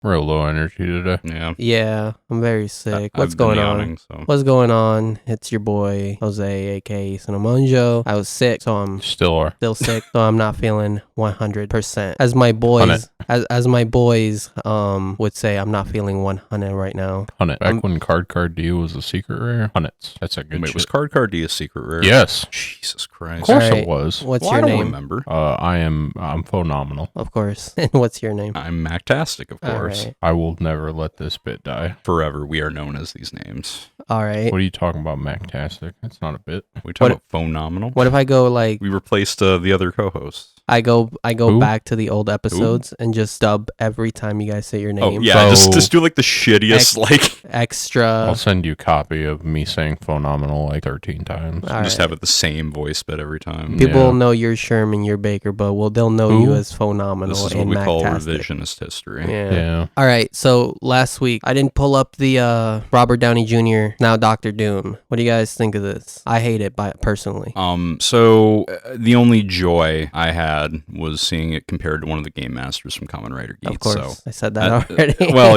Real low energy today. Yeah. Yeah, I'm very sick. What's I've been going yawning, on? So. What's going on? It's your boy Jose, aka Cinemonjo. I was sick, so I'm Still are. still sick, so I'm not feeling 100%. As my boys, as my boys would say, I'm not feeling 100 right now. Hunt it. Back when Card D was a secret rare. Hunt it. That's a good Wait, shit. was Card D a secret rare? Yes. Jesus Christ. Of course Alright, it was. What's Well, your I don't name? remember. I'm phenomenal. Of course. And what's your name? I'm Mactastic, of course. Alright. I will never let this bit die. Forever, we are known as these names. All right. What are you talking about, Mactastic? That's not a bit. We talk about phenomenal. What if I go like We replaced the other co-hosts. I go Who? back to the old episodes and just dub every time you guys say your name. Oh yeah, So- just do like the shittiest like. Extra. I'll send you a copy of me saying phenomenal like 13 times. All Just right. have it the same voice bit every time. People Yeah. know you're Sherman, you're Baker, but they'll know Who? you as phenomenal This is what and we call Mactastic. revisionist history. Yeah. Yeah. All right. So last week I didn't pull up the Robert Downey Jr. now Dr. Doom. What do you guys think of this? I hate it personally. So the only joy I had was seeing it compared to one of the game masters from Kamen Rider Geats. Of course, So I said that already. well,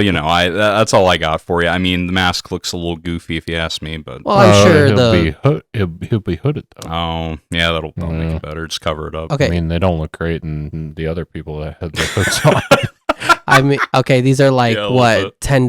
that's all I got for you. I mean, the mask looks a little goofy if you ask me, but well, I'm sure he'll be hooded though. oh yeah, that'll make Yeah. it better. Just cover it up. Okay. I mean, they don't look great, and the other people that had the hoods on. I mean, okay, these are like Yeah, a little what bit. $10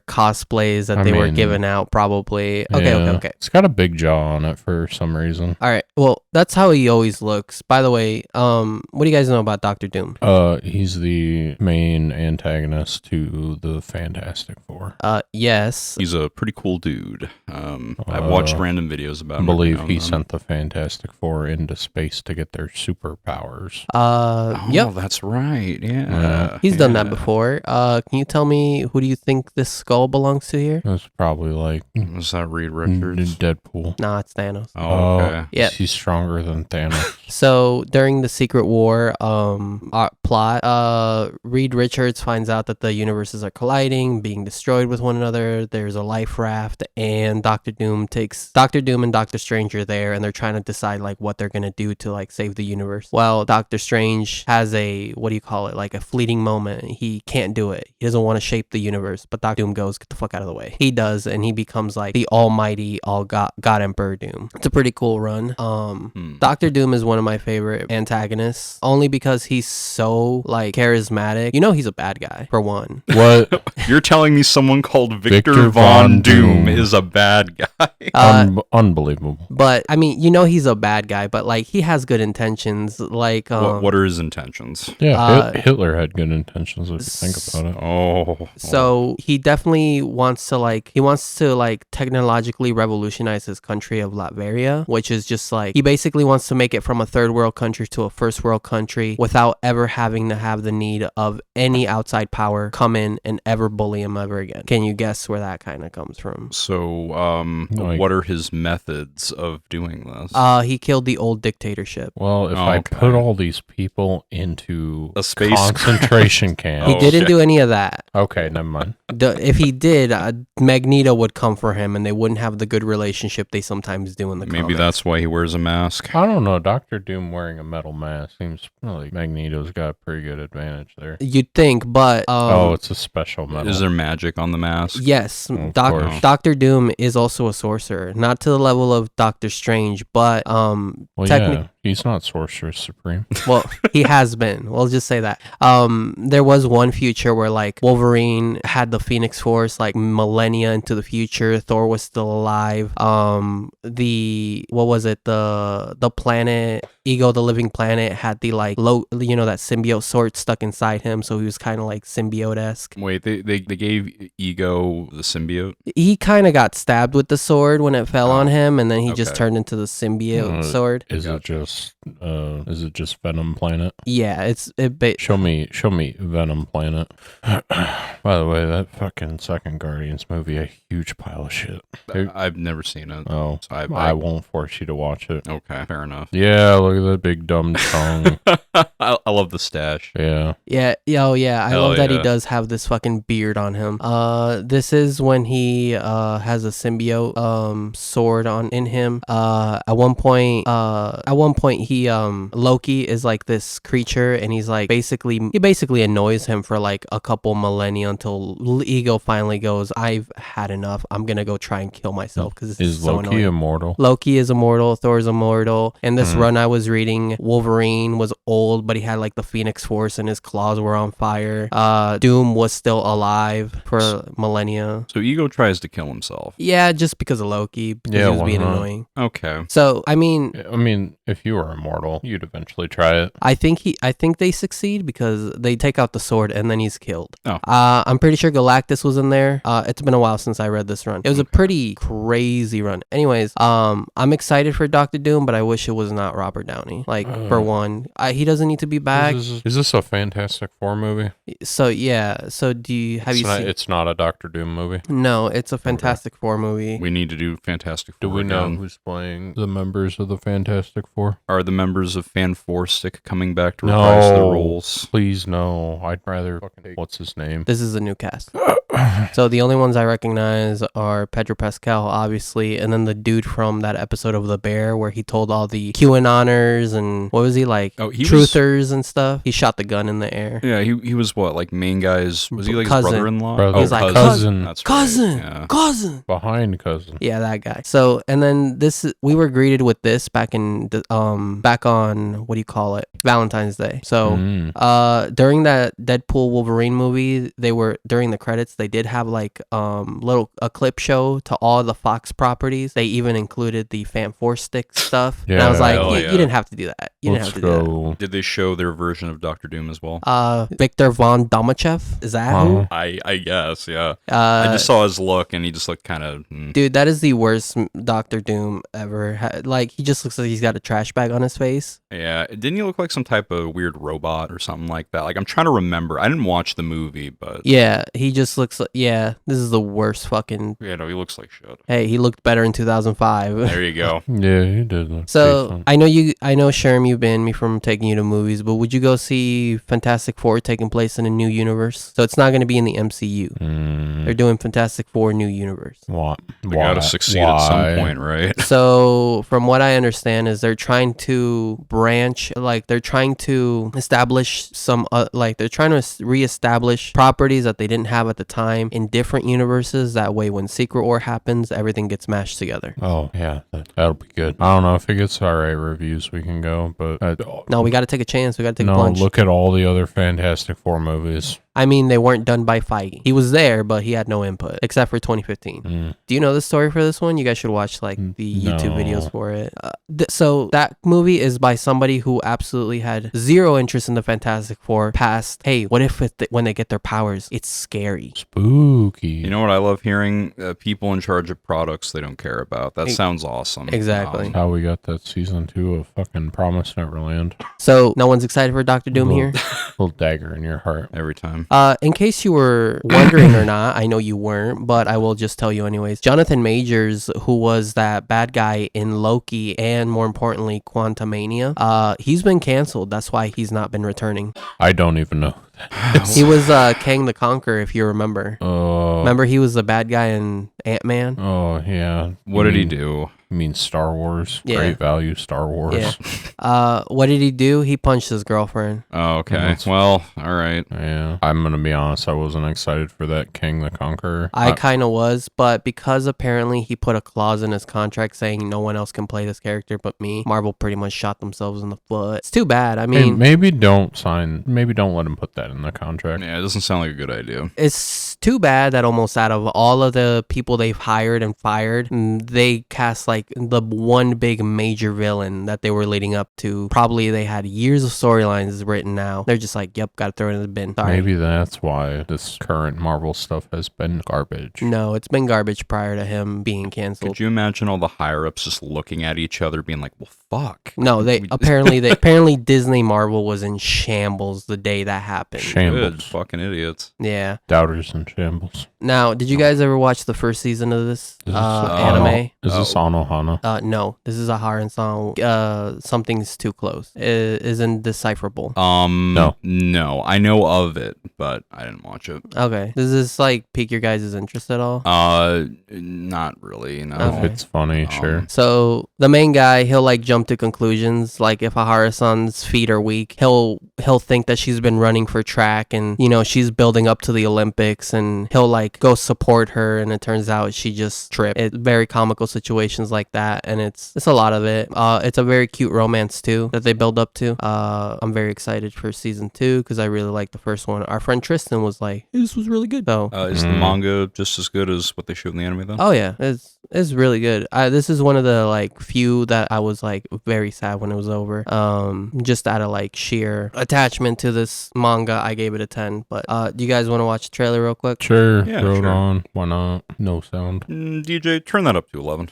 cosplays that I they were mean, giving out probably. Okay, Yeah. okay. It's got a big jaw on it for some reason. All right. Well, that's how he always looks. By the way, what do you guys know about Dr. Doom? He's the main antagonist to the Fantastic Four. Yes. He's a pretty cool dude. I've watched random videos about I him. believe every now he and then. sent the Fantastic Four into space to get their superpowers. Oh, Yep. that's right. Yeah. He's done that Yeah. before. Can you tell me who do you think this skull belongs to here? That's probably like Was that Reed Richards? Deadpool. Nah, it's Thanos. Oh, okay. Yeah. He's stronger than Thanos. So during the Secret War plot, Reed Richards finds out that the universes are colliding, being destroyed with one another. There's a life raft, and Doctor Doom and Doctor Strange are there, and they're trying to decide like what they're gonna do to like save the universe. Well, Doctor Strange has a like a fleeting moment. He can't do it. He doesn't want to shape the universe, but Doctor Doom goes, "Get the fuck out of the way." He does, and he becomes like the almighty, God Emperor Doom. It's a pretty cool run. Doctor Doom is one of my favorite antagonists, only because he's so like charismatic. You know, he's a bad guy for one. What? You're telling me someone called Victor, Victor Von Von Doom Doom is a bad guy? Unbelievable. But I mean, you know, he's a bad guy, but like he has good intentions. Like, What are his intentions? Yeah, Hitler had good intentions if you think about it. Oh. so he definitely wants to technologically revolutionize his country of Latveria, which is just like he basically wants to make it from a third world country to a first world country without ever having to have the need of any outside power come in and ever bully him ever again. Can you guess where that kind of comes from? So, Like- what are his methods of doing this? He killed the old dictatorship. Well, if I Okay. put all these people into A space concentration camp. He didn't shit. do any of that. Okay, never mind. If he did, Magneto would come for him, and they wouldn't have the good relationship they sometimes do in the Maybe comics. that's why he wears a mask. I don't know. Doctor Doom wearing a metal mask seems like Magneto's got a pretty good advantage there. You'd think, but It's a special metal. Is there magic on the mask? yes, Of course. Doctor Doom is also a sorcerer, not to the level of Doctor Strange, but Well, yeah, he's not Sorcerer Supreme. well, he has been. We'll just say that. There was one future where like Wolverine had the Phoenix Force like millennia into the future. Thor was still alive. The planet Ego, the living planet, had the like that symbiote sword stuck inside him, so he was kind of like symbiote-esque. Wait, they gave Ego the symbiote? He kind of got stabbed with the sword when it fell on him, and then he just okay. turned into the symbiote sword. Is it just Venom Planet? Yeah, Show me Venom Planet. By the way, that fucking second Guardians movie, a huge pile of shit. I've never seen it. Oh, So I won't force you to watch it. Okay, fair enough. Yeah, look at that big dumb tongue. I love the stash. Yeah. Yeah, I Hell love that he yeah. does have this fucking beard on him. This is when he has a symbiote sword in him. At one point point he Loki is like this creature, and he's like he basically annoys him for like a couple millennia until Ego finally goes, I've had enough. I'm gonna go try and kill myself because this is so Loki annoying. Immortal? Loki is immortal. Thor's immortal. And this run I was reading, Wolverine was old, but he had like the Phoenix Force and his claws were on fire. Doom was still alive for millennia. So Ego tries to kill himself. Yeah, just because of Loki, because he was being annoying. Okay. So I mean, if you were immortal, you'd eventually try it. I think they succeed because they take out the sword and then he's killed. Oh. I'm pretty sure Galactus was in there. It's been a while since I read this run. It was a pretty crazy run. Anyways, I'm excited for Doctor Doom, but I wish it was not Robert Downey. Like, for one, he doesn't need to be back. Is this a Fantastic Four movie? So yeah. So have you seen? It's not a Doctor Doom movie. No, it's a Fantastic Four movie. We need to do Fantastic Four. Do we know who's playing the members of the Fantastic Four? Are the members of Fan Four Stick coming back to reprise their roles? Please no. I'd rather fucking take what's his name. This is a new cast. So the only ones I recognize are Pedro Pascal, obviously, and then the dude from that episode of The Bear where he told all the QAnoners and what was he like? Oh, truthers and stuff. He shot the gun in the air. Yeah, he was what, like main guy's, was he like his brother-in-law? Brother. He's like, cousin. That's cousin, right, yeah. cousin. Behind cousin. Yeah, that guy. So, and then we were greeted with this back on, what do you call it? Valentine's Day. So, during that Deadpool Wolverine movie, during the credits, they did have like a clip show to all the Fox properties. They even included the Fan Force Stick stuff. Yeah, and I was like, you didn't have to do that. You didn't have to do that. Did they show their version of Doctor Doom as well? Victor Von Domachev, is that who? I guess, yeah. I just saw his look and he just looked kind of... Dude, that is the worst Doctor Doom ever. Like, he just looks like he's got a trash bag on his face. Yeah, didn't he look like some type of weird robot or something like that? Like, I'm trying to remember. I didn't watch the movie, but... Yeah, he just looks like... Yeah, this is the worst fucking... Yeah, no, he looks like shit. Hey, he looked better in 2005. There you go. Yeah, he did look So, decent. I know Sherm, you banned me from taking you to movies, but would you go see Fantastic Four taking place in a new universe? So it's not going to be in the MCU. They're doing Fantastic Four new universe. What? They gotta succeed at some point, right? So, from what I understand is they're trying to branch, like they're trying to establish they're trying to reestablish properties that they didn't have at the time in different universes. That way, when Secret War happens, everything gets mashed together. Oh, yeah. That'll be good. I don't know if it gets alright reviews, we can go, but... No, we got to take a chance. We got to take a plunge. Look at all the other Fantastic Four movies. I mean, they weren't done by Feige. He was there, but he had no input, except for 2015. Do you know the story for this one? You guys should watch like the YouTube videos for it. So that movie is by somebody who absolutely had zero interest in the Fantastic Four past, hey, what if when they get their powers, it's scary. Spooky. You know what I love hearing? People in charge of products they don't care about. That sounds awesome. Exactly. How we got that season 2 of fucking Promise Neverland. So no one's excited for Doctor Doom here? Little dagger in your heart. Every time. In case you were wondering or not, I know you weren't, but I will just tell you anyways. Jonathan Majors, who was that bad guy in Loki and more importantly, Quantumania, he's been canceled. That's why he's not been returning. I don't even know. He was Kang the Conqueror, if you remember. Remember he was the bad guy in Ant-Man? Oh, yeah. What did he do? You mean Star Wars? Yeah. Great value Star Wars. Yeah. What did he do? He punched his girlfriend. Oh, okay. Well, all right. Yeah. I'm going to be honest. I wasn't excited for that King the Conqueror. I kind of was, but because apparently he put a clause in his contract saying no one else can play this character but me, Marvel pretty much shot themselves in the foot. It's too bad. I mean... Maybe don't let him put that in the contract. Yeah, it doesn't sound like a good idea. It's too bad that almost out of all of the people they've hired and fired, they cast like the one big major villain that they were leading up to. Probably they had years of storylines written now. They're just like, yep, gotta throw it in the bin. Sorry. Maybe that's why this current Marvel stuff has been garbage. No, it's been garbage prior to him being canceled. Could you imagine all the higher-ups just looking at each other being like, well, fuck. No, apparently Disney Marvel was in shambles the day that happened. Shambles. Good fucking idiots. Yeah. Doubters and shambles. Now, did you guys ever watch the first season of this anime? Is this on a Anohana. No, this is Aharen-san. Something's too close. Is indecipherable. No. No, I know of it, but I didn't watch it. Okay. Does this like pique your guys' interest at all? Not really. No. Okay. If it's funny, sure. So the main guy, he'll like jump to conclusions. Like if Ahara-san's feet are weak, he'll think that she's been running for track and she's building up to the Olympics, and he'll like go support her, and it turns out she just tripped. It's very comical situations like that, and it's a lot of it. It's a very cute romance too that they build up to. I'm very excited for season 2 because I really liked the first one. Our friend Tristan was like, this was really good though. Is the manga just as good as what they showed in the anime though? Oh yeah, it's really good. This is one of the like few that I was like very sad when it was over. Just out of like sheer attachment to this manga, I gave it a 10. But do you guys want to watch the trailer real quick? Sure. Yeah, Throw it sure. on. Why not? No sound. DJ, turn that up to 11.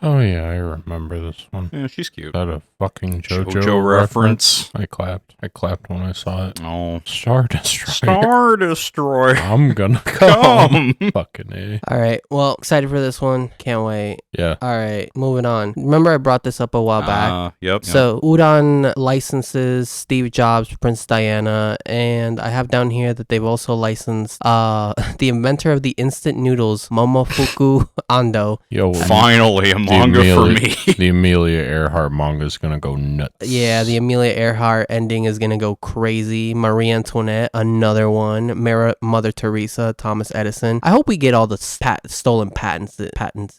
Oh yeah, I remember this one. Yeah, she's cute. Is that a fucking JoJo, JoJo reference. I clapped. I clapped when I saw it. Oh. Star Destroyer. Star Destroyer. I'm gonna come. Fucking A. All right. Well, excited for this one. Can't wait. Yeah. All right, moving on. Remember I brought this up a while back. Yep. So Udon licenses Steve Jobs, Prince Diana, and I have down here that they've also licensed the inventor of the instant noodles, Momofuku Ando. Yo, Finally, a manga for me. The Amelia Earhart manga is gonna go nuts. Yeah, the Amelia Earhart ending is gonna go crazy. Marie Antoinette, another one. Mother Teresa, Thomas Edison. I hope we get all the stolen patents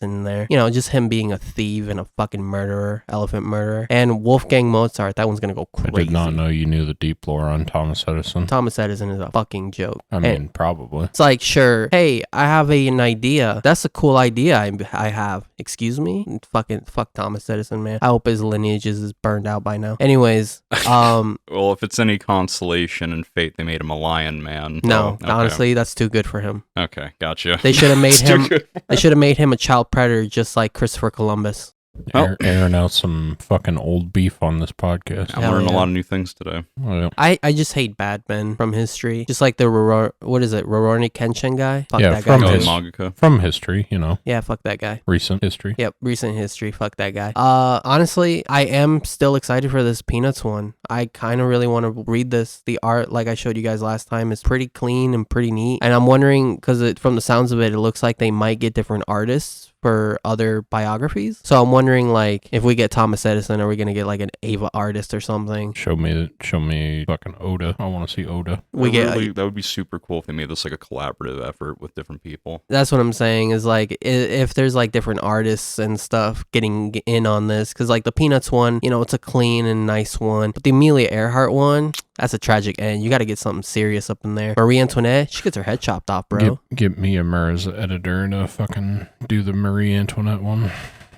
in there. Just him being a thief and a fucking murderer, elephant murderer. And Wolfgang Mozart, that one's gonna go crazy. I did not know you knew the deep lore on Thomas Edison. Thomas Edison is a fucking joke. I mean, probably. It's like, sure, hey, I have an idea. That's a cool idea I have. Excuse me? Fuck Thomas Edison, man. I hope his lineage is burned out by now. Anyways, Well, if it's any consolation in fate, they made him a lion man. no, Okay. honestly, that's too good for him. Okay, gotcha. They should have made It's too him. good. They should have made him a child predator, just like Christopher Columbus. Airing out some fucking old beef on this podcast. I'm Hell learning yeah. a lot of new things today. Well, I just hate bad men from history. Just like the Rurouni Kenshin guy. Fuck Yeah, that from guy. Oh, too. his- mangaka. from history, Yeah, fuck that guy. recent history. Yep, recent history. Fuck that guy. Honestly, I am still excited for this Peanuts one. I kind of really want to read this. The art, like I showed you guys last time, is pretty clean and pretty neat. And I'm wondering, because from the sounds of it, it looks like they might get different artists for other biographies. So I'm wondering, like, if we get Thomas Edison, are we gonna get like an Ava artist or something? Show me fucking Oda. I want to see Oda. That would be super cool if they made this like a collaborative effort with different people. That's what I'm saying is like if there's like different artists and stuff getting in on this, because like the Peanuts one, it's a clean and nice one, but the Amelia Earhart one, that's a tragic end. You got to get something serious up in there. Marie Antoinette, she gets her head chopped off, bro. Get Miyamura as the editor to fucking do the Marie Antoinette one.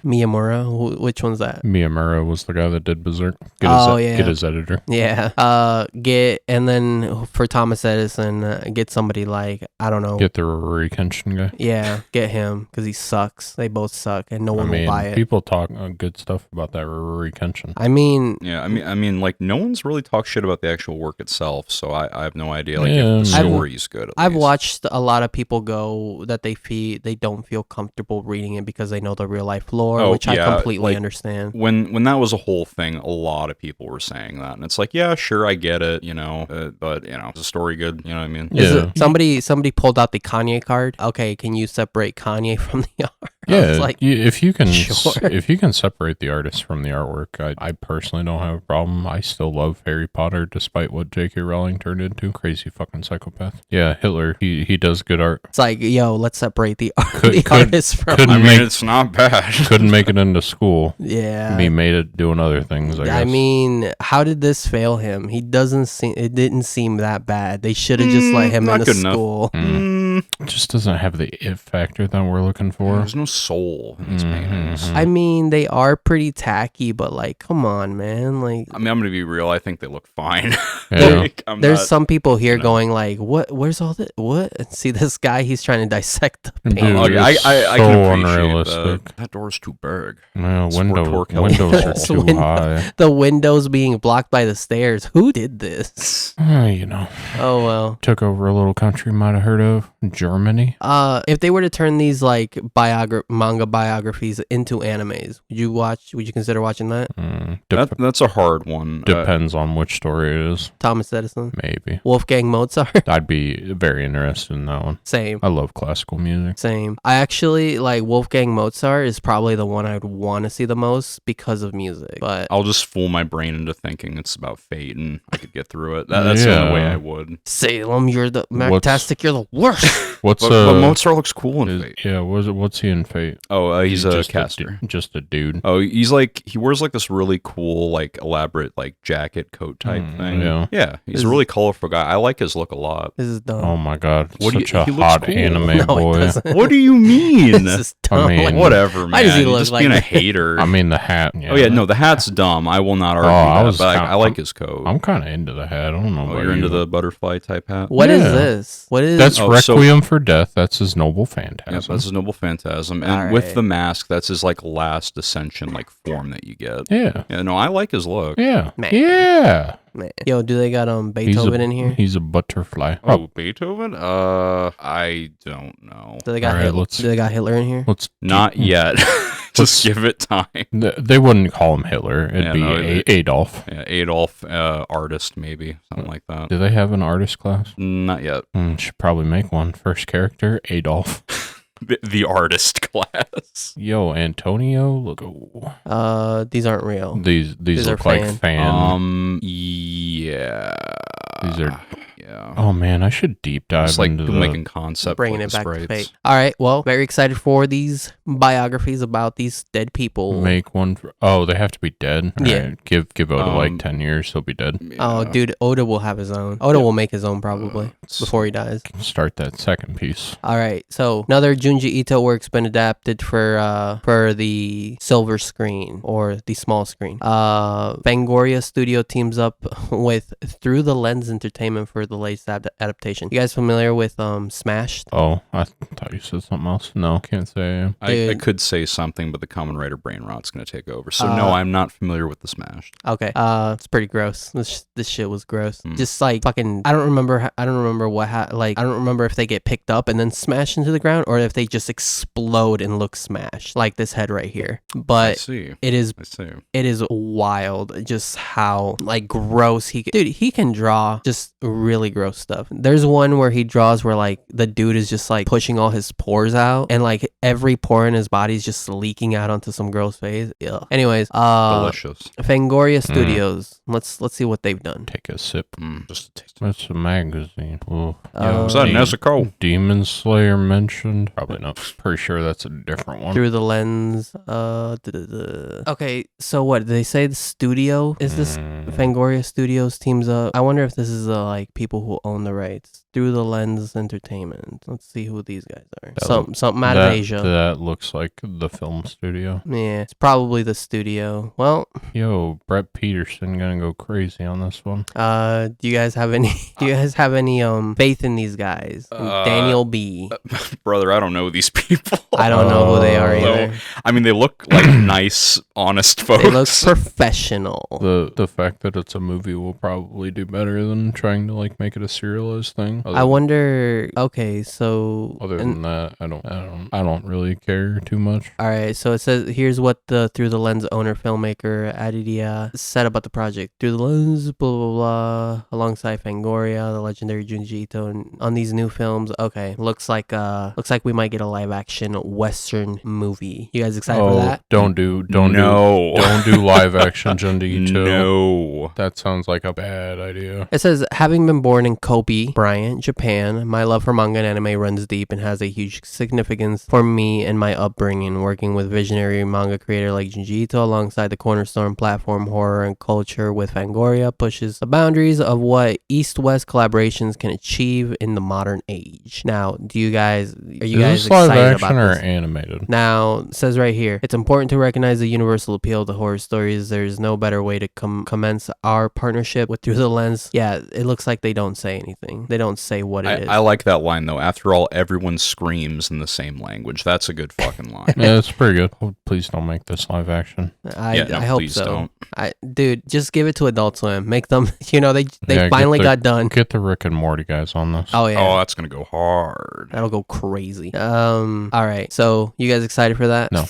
Miyamura, which one's that? Miyamura was the guy that did Berserk. Yeah. Get his editor. Yeah. And then for Thomas Edison, get somebody like, I don't know. Get the Rory Kenshin guy. Yeah, get him because he sucks. They both suck, and no one will buy it. People talk good stuff about that Rory Kenshin. I mean, Yeah, I mean, like no one's really talked shit about the actual work itself, so I have no idea like Yeah, if the I've- story's good. At I've least. watched a lot of people go that they don't feel comfortable reading it because they know the real life lore, which I completely understand. When that was a whole thing, a lot of people were saying that, and it's like, yeah, sure, I get it, but is the story good? You know what I mean? Yeah. Somebody pulled out the Kanye card. Okay, can you separate Kanye from the art? I Yeah, was like, if you can sure. if you can separate the artist from the artwork, I personally don't have a problem. I still love Harry Potter despite what J.K. Rowling turned into. Crazy fucking psychopath. Yeah, Hitler. He does good art. It's like, yo, let's separate the Could- artist from. couldn't I mean, make- it's not bad. Couldn't make it into school. Yeah. He made it doing other things. I guess. I mean, how did this fail him? It didn't seem that bad. They should have just let him not into good enough. school. It just doesn't have the it factor that we're looking for. There's no soul in these paintings. I mean, they are pretty tacky, but like, come on, man. Like, I mean, I'm gonna be real. I think they look fine. Yeah. Like, I'm there's not- some people here going like, what? Where's all this? What? And see this guy? He's trying to dissect the Dude, paint. Okay, it's I so can appreciate unrealistic. that door's too big. No, Sport torque windows are This too window. high. The windows being blocked by the stairs. Who did this? Oh, Oh well. took over a little country might have heard of. Germany? If they were to turn these like manga biographies into animes, would you consider watching that? That's a hard one. Depends on which story it is. Thomas Edison? Maybe. Wolfgang Mozart? I'd be very interested in that one. Same. I love classical music. Same. I actually like Wolfgang Mozart is probably the one I'd want to see the most because of music. But I'll just fool my brain into thinking it's about fate and I could get through it. That's the only way I would. Salem, you're the Magtastic, you're the worst. But Mozart looks cool in Fate. Yeah, what's he in Fate? Oh, he's a just caster. Just a dude. Oh, he wears like this really cool, like elaborate, like jacket coat type thing. Yeah. He's a really colorful guy. I like his look a lot. This is dumb. Oh my god, He such a looks hot cool. anime No, boy. it doesn't. What do you mean? This is dumb. I mean, Whatever, man. Why does he look just like being a that? hater. I mean the hat. Yeah. Oh yeah, no, the hat's dumb. I will not argue I like his coat. I'm kind of into the hat. I don't know. You're into the butterfly type hat. What is Yeah. this? What is That's Requiem for Death. That's his Noble Phantasm. Yep, that's his Noble Phantasm. And Alright. with the mask, that's his like last ascension like form that you get. Yeah. Yeah, no, I like his look. Yeah. Man. Yeah. Man. Yo, do they got Beethoven in here? He's a butterfly. Oh, Beethoven? I don't know. Do they got Alright, Do they got Hitler in here? Let's Not yet. Just give it time. They wouldn't call him Hitler. It'd Yeah, be no, Adolf. Yeah, Adolf, artist maybe, something like that. Do they have an artist class? Not yet. Should probably make one. First character, Adolf. The artist class. Yo, Antonio, look. Oh. These aren't real. These look are like fan. Yeah. These are. Yeah. Oh man, I should deep dive Just like into making concept, Bringing like it back to sprites. fate. All right. Well, very excited for these biographies about these dead people. Make one. They have to be dead. All Yeah. right, give Oda like 10 years, he'll be dead. Oh, Yeah. dude, Oda will have his own. Oda will make his own probably before he dies. Start that second piece. All right, so another Junji Ito work's been adapted for the silver screen or the small screen. Fangoria Studio teams up with Through the Lens Entertainment for the latest adaptation. You guys familiar with Smashed? Oh, I thought you said something else. No, can't say I am. I could say something, but the Common Writer brain rot's going to take over. So no, I'm not familiar with the Smashed. Okay, it's pretty gross. This shit was gross. Just like fucking. I don't remember if they get picked up and then smashed into the ground, or if they just explode and look smashed, like this head right here. I But see. it is I see. it is wild just how like gross he can draw just really gross stuff. There's one where he draws where like the dude is just like pushing all his pores out and like every pore in his body is just leaking out onto some girl's face. Ugh. Anyways, Delicious. Fangoria Studios. Let's see what they've done. Take a sip. Just a taste. That's a magazine. Oh, Was that Nezuko? Demon Slayer mentioned? Probably not. Pretty sure that's a different one. Through the Lens. Okay, so what? Did they say the studio? Is this Fangoria Studios teams up? I wonder if this is like people who own the rights. Through the Lens Entertainment. Let's see who these guys are. Something out of Asia. That looks like the film studio. Yeah, it's probably the studio. Well, Yo, Brett Peterson gonna go crazy on this one. do you guys have any? Do you guys have any faith in these guys? Daniel B. Brother, I don't know these people. I don't know who they are So, either. I mean, they look like nice, honest folks. They look professional. The fact that it's a movie will probably do better than trying to like make it a serialized thing. I wonder. Okay, so Other than that, I don't really care too much. all right, so it says here's what the Through the Lens owner filmmaker Adidia said about the project. Through the Lens, blah blah blah, alongside Fangoria, the legendary Junji Ito, and on these new films. Okay, looks like we might get a live action Western movie. You guys excited for that? Don't do live action Junji Ito. No. That sounds like a bad idea. It says, having been born in Kobe, Bryant, Japan, my love for manga and anime runs deep and has a huge significance for me and my upbringing. Working with visionary manga creator like Junji Ito alongside the cornerstone platform horror and culture with Fangoria pushes the boundaries of what East-West collaborations can achieve in the modern age. Now, are you guys Is this live excited action about or this? animated? Now, it says right here, it's important to recognize the universal appeal to horror stories. There's no better way to commence our partnership with Through the Lens. Yeah, it looks like they don't say anything. They don't say what it is. I like that line though. After all, everyone screams in the same language. That's a good fucking line. Yeah, it's pretty good. Oh, please don't make this live action. I hope please so. don't. Dude, just give it to Adult Swim. Make them, they Yeah, finally got done. Get the Rick and Morty guys on this. Oh yeah. Oh, that's gonna go hard. That'll go crazy. All right. So you guys excited for that? No.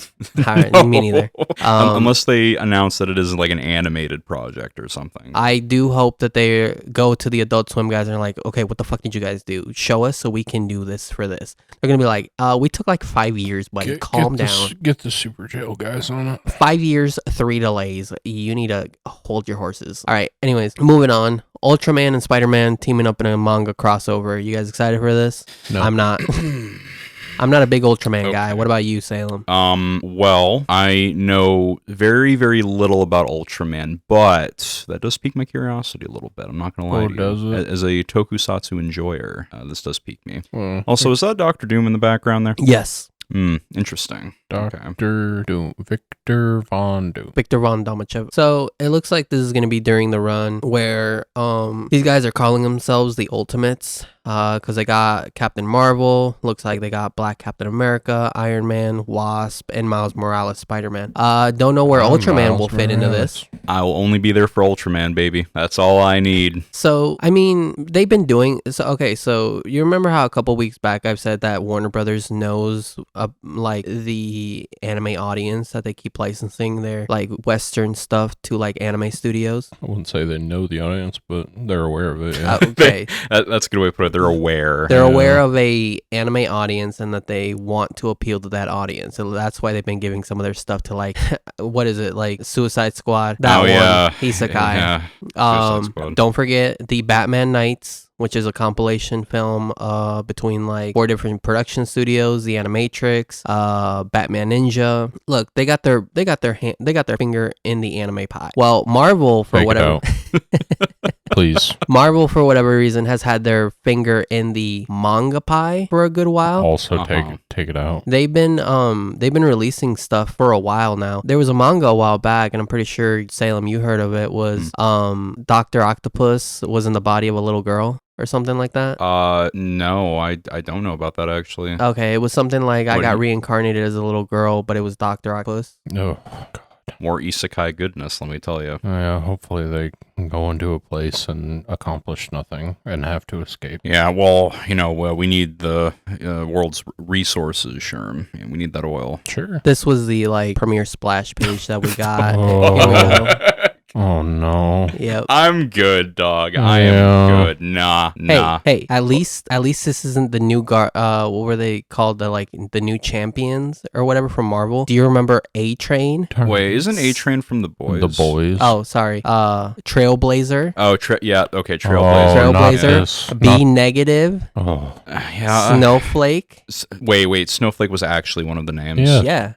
All right, me neither. Unless they announce that it is like an animated project or something. I do hope that they go to the Adult Swim guys and are like, okay, what the fuck did you guys do? Show us so we can do this for this. They're gonna be like, we took like 5 years, buddy. Calm down. Get the Super Jail guys on it. 5 years, 3 delays. You need to hold your horses. All right. Anyways, moving on. Ultraman and Spider-Man teaming up in a manga crossover. You guys excited for this? No. I'm not. I'm not a big Ultraman guy. What about you, Salem? Well, I know very, very little about Ultraman, but that does pique my curiosity a little bit. I'm not going to lie to you. Does it? As a tokusatsu enjoyer, this does pique me. Also, is that Doctor Doom in the background there? Yes. Interesting. Dr. Doom. Victor Von Doom. Victor Von Domachev. So it looks like this is going to be during the run where these guys are calling themselves the Ultimates. Because they got Captain Marvel, looks like they got Black Captain America, Iron Man, Wasp, and Miles Morales Spider-Man. Don't know where Ultraman will fit into this. I will only be there for Ultraman, baby. That's all I need. So, I mean, they've been doing... So you remember how a couple weeks back I've said that Warner Brothers knows, like, the anime audience, that they keep licensing their, like, Western stuff to, like, anime studios? I wouldn't say they know the audience, but they're aware of it. Yeah. Okay. That's a good way to put it. They're aware. They're aware of a anime audience and that they want to appeal to that audience. So that's why they've been giving some of their stuff to, like, what is it, like Suicide Squad? That one, Isekai. Yeah. Suicide Squad. Don't forget the Batman Nights, which is a compilation film between like 4 different production studios, the Animatrix, Batman Ninja. Look, they got their finger in the anime pie. Well, Marvel for Take whatever Please. Marvel for whatever reason has had their finger in the manga pie for a good while. Also take it out. They've been releasing stuff for a while now. There was a manga a while back, and I'm pretty sure Salem, you heard of it, was Dr. Octopus was in the body of a little girl or something like that. No, I don't know about that actually. Okay, it was something like I got reincarnated as a little girl, but it was Dr. Octopus. No. God. More isekai goodness, let me tell you. Yeah, hopefully they can go into a place and accomplish nothing and have to escape. Yeah, well, we need the world's resources, Sherm. Yeah, we need that oil. Sure. This was the like premiere splash page that we got. Oh no. Yep. I'm good, dog. I am good. Nah. Hey, at least this isn't the new what were they called? The new champions or whatever from Marvel. Do you remember A-Train? Wait, isn't A-Train from The Boys? The Boys. Oh, sorry. Trailblazer. Oh, okay, Trailblazer. Trailblazer. B negative. Oh. Yeah. Snowflake. Wait. Snowflake was actually one of the names. Yeah.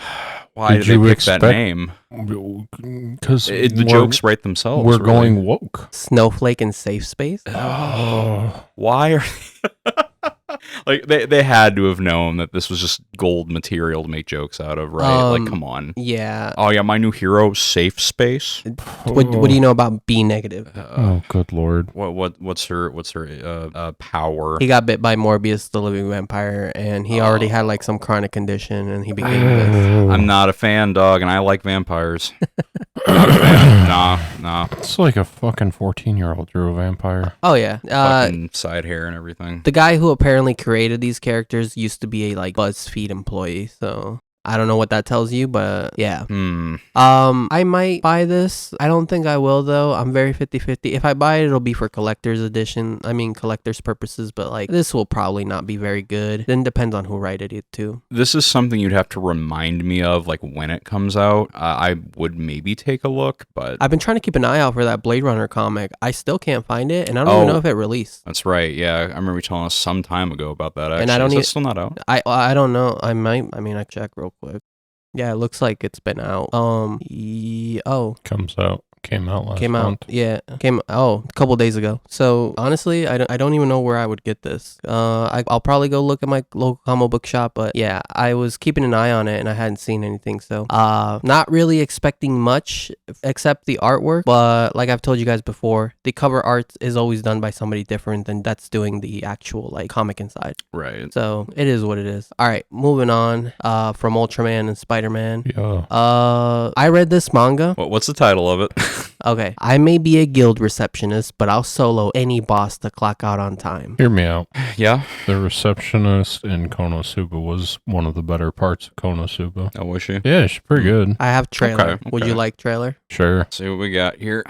Why did they pick that name? Because the jokes write themselves. We're going woke. Snowflake and Safe Space. Oh. Why are like they had to have known that this was just gold material to make jokes out of, right? Like, come on. Yeah. Oh yeah, my new hero, Safe Space. What do you know about B negative? Oh, good lord. What's her power? He got bit by Morbius, the living vampire, and he already had like some chronic condition, and he became this. I'm not a fan, dog, and I like vampires. Not a fan. Nah. It's like a fucking 14-year-old drew a vampire. Oh yeah. Fucking side hair and everything. The guy who apparently created these characters used to be a like BuzzFeed employee, so I don't know what that tells you, but yeah. I might buy this. I don't think I will, though. I'm very 50-50. If I buy it, it'll be for collector's edition. I mean, collector's purposes, but like this will probably not be very good. Then depends on who wrote it too. This is something you'd have to remind me of, like when it comes out. I would maybe take a look, but I've been trying to keep an eye out for that Blade Runner comic. I still can't find it, and I don't even know if it released. That's right. Yeah, I remember you telling us some time ago about that. Actually, and I don't is it still not out? I don't know. I might. I mean, I check real quick. Yeah, it looks like it's been out. Comes out Came out last Came out, month. yeah, a couple days ago. So honestly, I don't even know where I would get this. I'll probably go look at my local comic book shop, but yeah, I was keeping an eye on it and I hadn't seen anything. So not really expecting much except the artwork. But like I've told you guys before, the cover art is always done by somebody different than that's doing the actual like comic inside. Right. So it is what it is. All right, moving on. From Ultraman and Spider-Man. Yeah. I read this manga. What's the title of it? Okay, I may be a guild receptionist, but I'll solo any boss to clock out on time. Hear me out. Yeah. The Receptionist in Konosuba was one of the better parts of Konosuba. Oh, was she? Yeah, she's pretty good. I have trailer. Okay, Would you okay. like trailer? Sure. Let's see what we got here.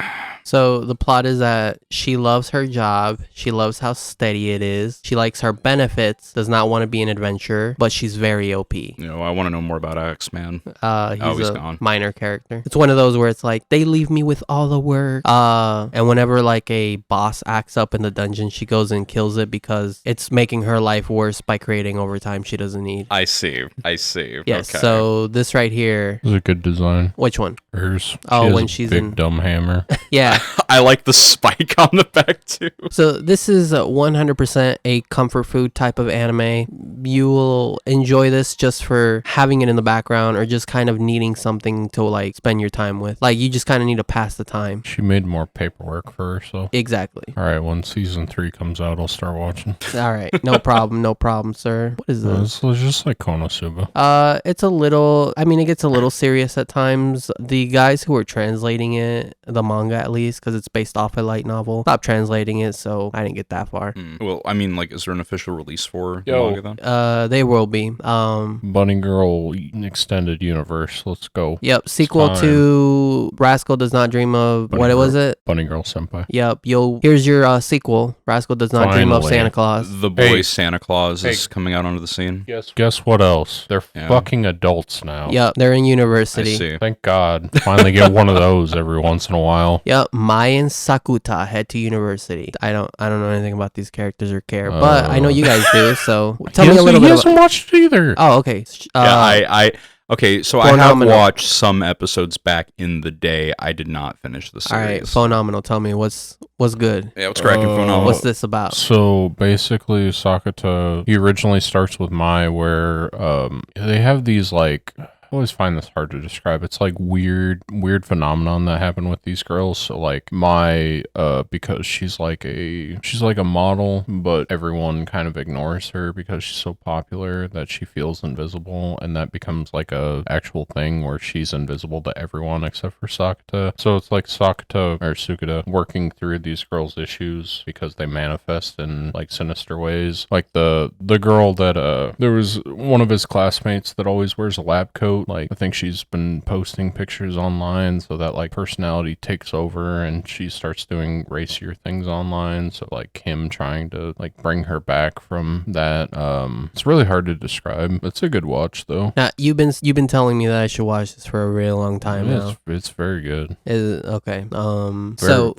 So the plot is that she loves her job. She loves how steady it is. She likes her benefits, does not want to be an adventurer, but she's very OP. You know, I want to know more about X-Man. He's a gone. minor character. It's one of those where it's like, they leave me with all the work. And whenever like a boss acts up in the dungeon, she goes and kills it because it's making her life worse by creating overtime she doesn't need. I see. Yes, Okay. so this right here. It was a good design. Which one? Hers. She Oh, has when a she's big in- dumb hammer. Yeah. I like the spike on the back too. So this is 100% a comfort food type of anime. You will enjoy this just for having it in the background or just kind of needing something to like spend your time with. Like you just kind of need to pass the time. She made more paperwork for herself. Exactly. All right, when season 3 comes out, I'll start watching. All right. No problem, sir. What is this? It's just like Konosuba. It's a little, I mean, it gets a little serious at times. The guys who are translating it, the manga at least, because it's based off a light novel, stopped translating it, so I didn't get that far. Well, I mean, like, is there an official release for Yo. manga then? They will be. Bunny Girl Extended Universe. Let's go. Yep, sequel Time. to Rascal Does Not Dream of, Bunny what Girl. was it? Bunny Girl Senpai. Yep, here's your sequel. Rascal Does Not Dream of Finally. Santa Claus. The boy Hey. Santa Claus is Hey. coming out onto the scene. Guess what else? They're Yeah. fucking adults now. Yep, they're in I university. see. Thank God. Finally get one of those every once in a while. Yep, Mai and Sakuta head to university. I don't know anything about these characters or care, but I know you guys do. So tell me a little He bit. hasn't watched it either. Oh, okay. Yeah, Okay, so I have Phenomenal. watched some episodes back in the day. I did not finish the All right, series. phenomenal. Tell me what's good. Yeah, what's cracking? Uh, Phenomenal. What's this about? So basically, Sakuta, he originally starts with Mai, where they have these like. I always find this hard to describe. It's like weird phenomenon that happen with these girls. So like Mai, because she's like a model, but everyone kind of ignores her because she's so popular that she feels invisible, and that becomes like a actual thing where she's invisible to everyone except for Sakuta. So it's like Sukada working through these girls' issues because they manifest in like sinister ways. Like the girl that there was one of his classmates that always wears a lab coat. Like I think she's been posting pictures online, so that like personality takes over and she starts doing racier things online. So like him trying to like bring her back from that. It's really hard to describe. It's a good watch though. Now, you've been telling me that I should watch this for a really long time now. It's very good. Okay.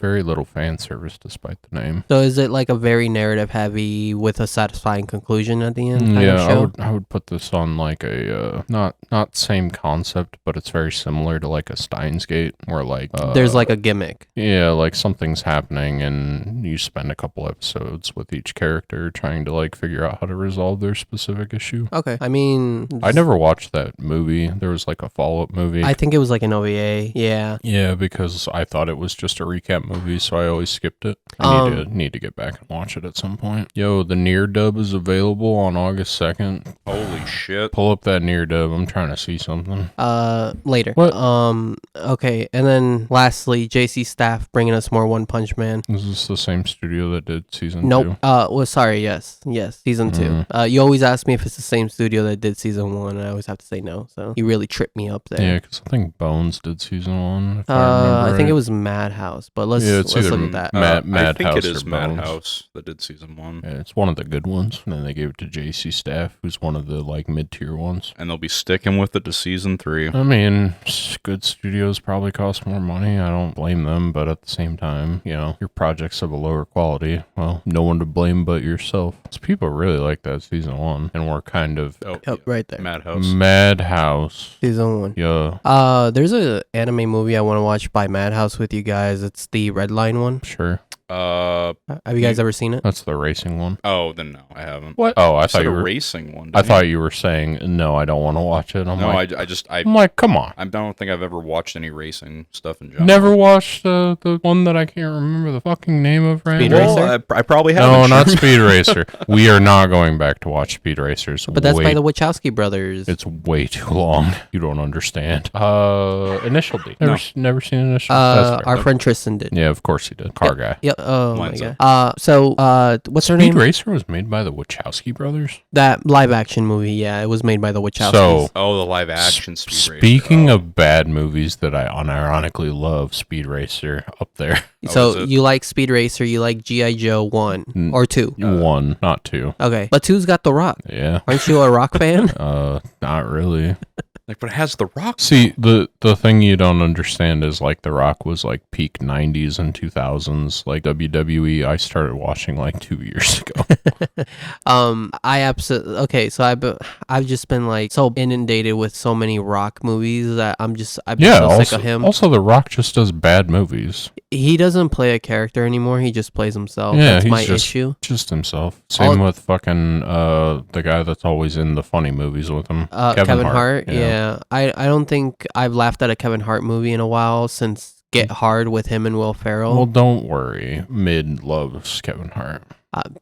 Very little fan service despite the name. So is it like a very narrative heavy with a satisfying conclusion at the end kind of Yeah, show? I would put this on like a not same concept, but it's very similar to like a Steins Gate, where like There's like a gimmick. yeah, like something's happening and you spend a couple episodes with each character trying to like figure out how to resolve their specific issue. Okay. I mean, I never watched that movie. There was like a follow-up movie. I think it was like an OVA. Yeah. Yeah, because I thought it was just a recap movie, so I always skipped it. I need to get back and watch it at some point. Yo, the Near dub is available on August 2nd. Holy shit. Pull up that Near dub. I'm trying to see something. Later. What? Okay. And then lastly, JC Staff bringing us more One Punch Man. Is this the same studio that did season Nope. 2? Well, sorry. Yes. Season 2. You always ask me if it's the same studio that did season 1, and I always have to say no. So you really tripped me up there. Yeah, because I think Bones did season 1. If I I remember think it right. was Madhouse, but let's it's look either at that. Mad I think Madhouse it is or Bones. Madhouse that did season 1. Yeah, it's one of the good ones. And then they gave it to JC Staff, who's one of the like mid-tier ones. And they'll be sticking with it to season 3. I mean, good studios probably cost more money. I don't blame them, but at the same time, your project's of a lower quality. Well, no one to blame but yourself. So people really like that season 1, and we're kind of right there. Madhouse. Season 1. Yeah. There's an anime movie I want to watch by Madhouse with you guys. It's the Red Line one. Sure. Have you guys ever seen it? That's the racing one. Oh, then no, I haven't. What? Oh, I thought you were racing one. I thought you were saying no. I don't want to watch it. I'm like, come on. I don't think I've ever watched any racing stuff in general. Never watched the one that I can't remember the fucking name of. Right? Speed Racer? Well, I probably haven't. No, not Speed Racer. We are not going back to watch Speed Racers. But that's by the Wachowski brothers. It's way too long. You don't understand. Initial D. Never seen Initial D. Our friend Tristan did. Yeah, of course he did. Car guy. Yep. Oh my Mine's god. What's her name? Speed Racer was made by the Wachowski brothers. That live action movie, yeah, it was made by the Wachowskis. So, the live action Speed Racer. Speaking of bad movies that I unironically love, Speed Racer up there. So you like Speed Racer, you like G.I. Joe 1 or 2? 1, not 2. Okay, but 2's got The Rock. Yeah. Aren't you a Rock fan? Not really. But it has The Rock. See, the thing you don't understand is The Rock was peak 90s and 2000s. WWE, I started watching 2 years ago. I absolutely okay. So I've just been so inundated with so many Rock movies that I've been so sick of him. Also, The Rock just does bad movies. He doesn't play a character anymore. He just plays himself. Yeah, that's he's my just, issue. Just himself. Same with fucking the guy that's always in the funny movies with him. Kevin Hart. Yeah. I don't think I've laughed at a Kevin Hart movie in a while since Get Hard with him and Will Ferrell. Well, don't worry. Mid loves Kevin Hart.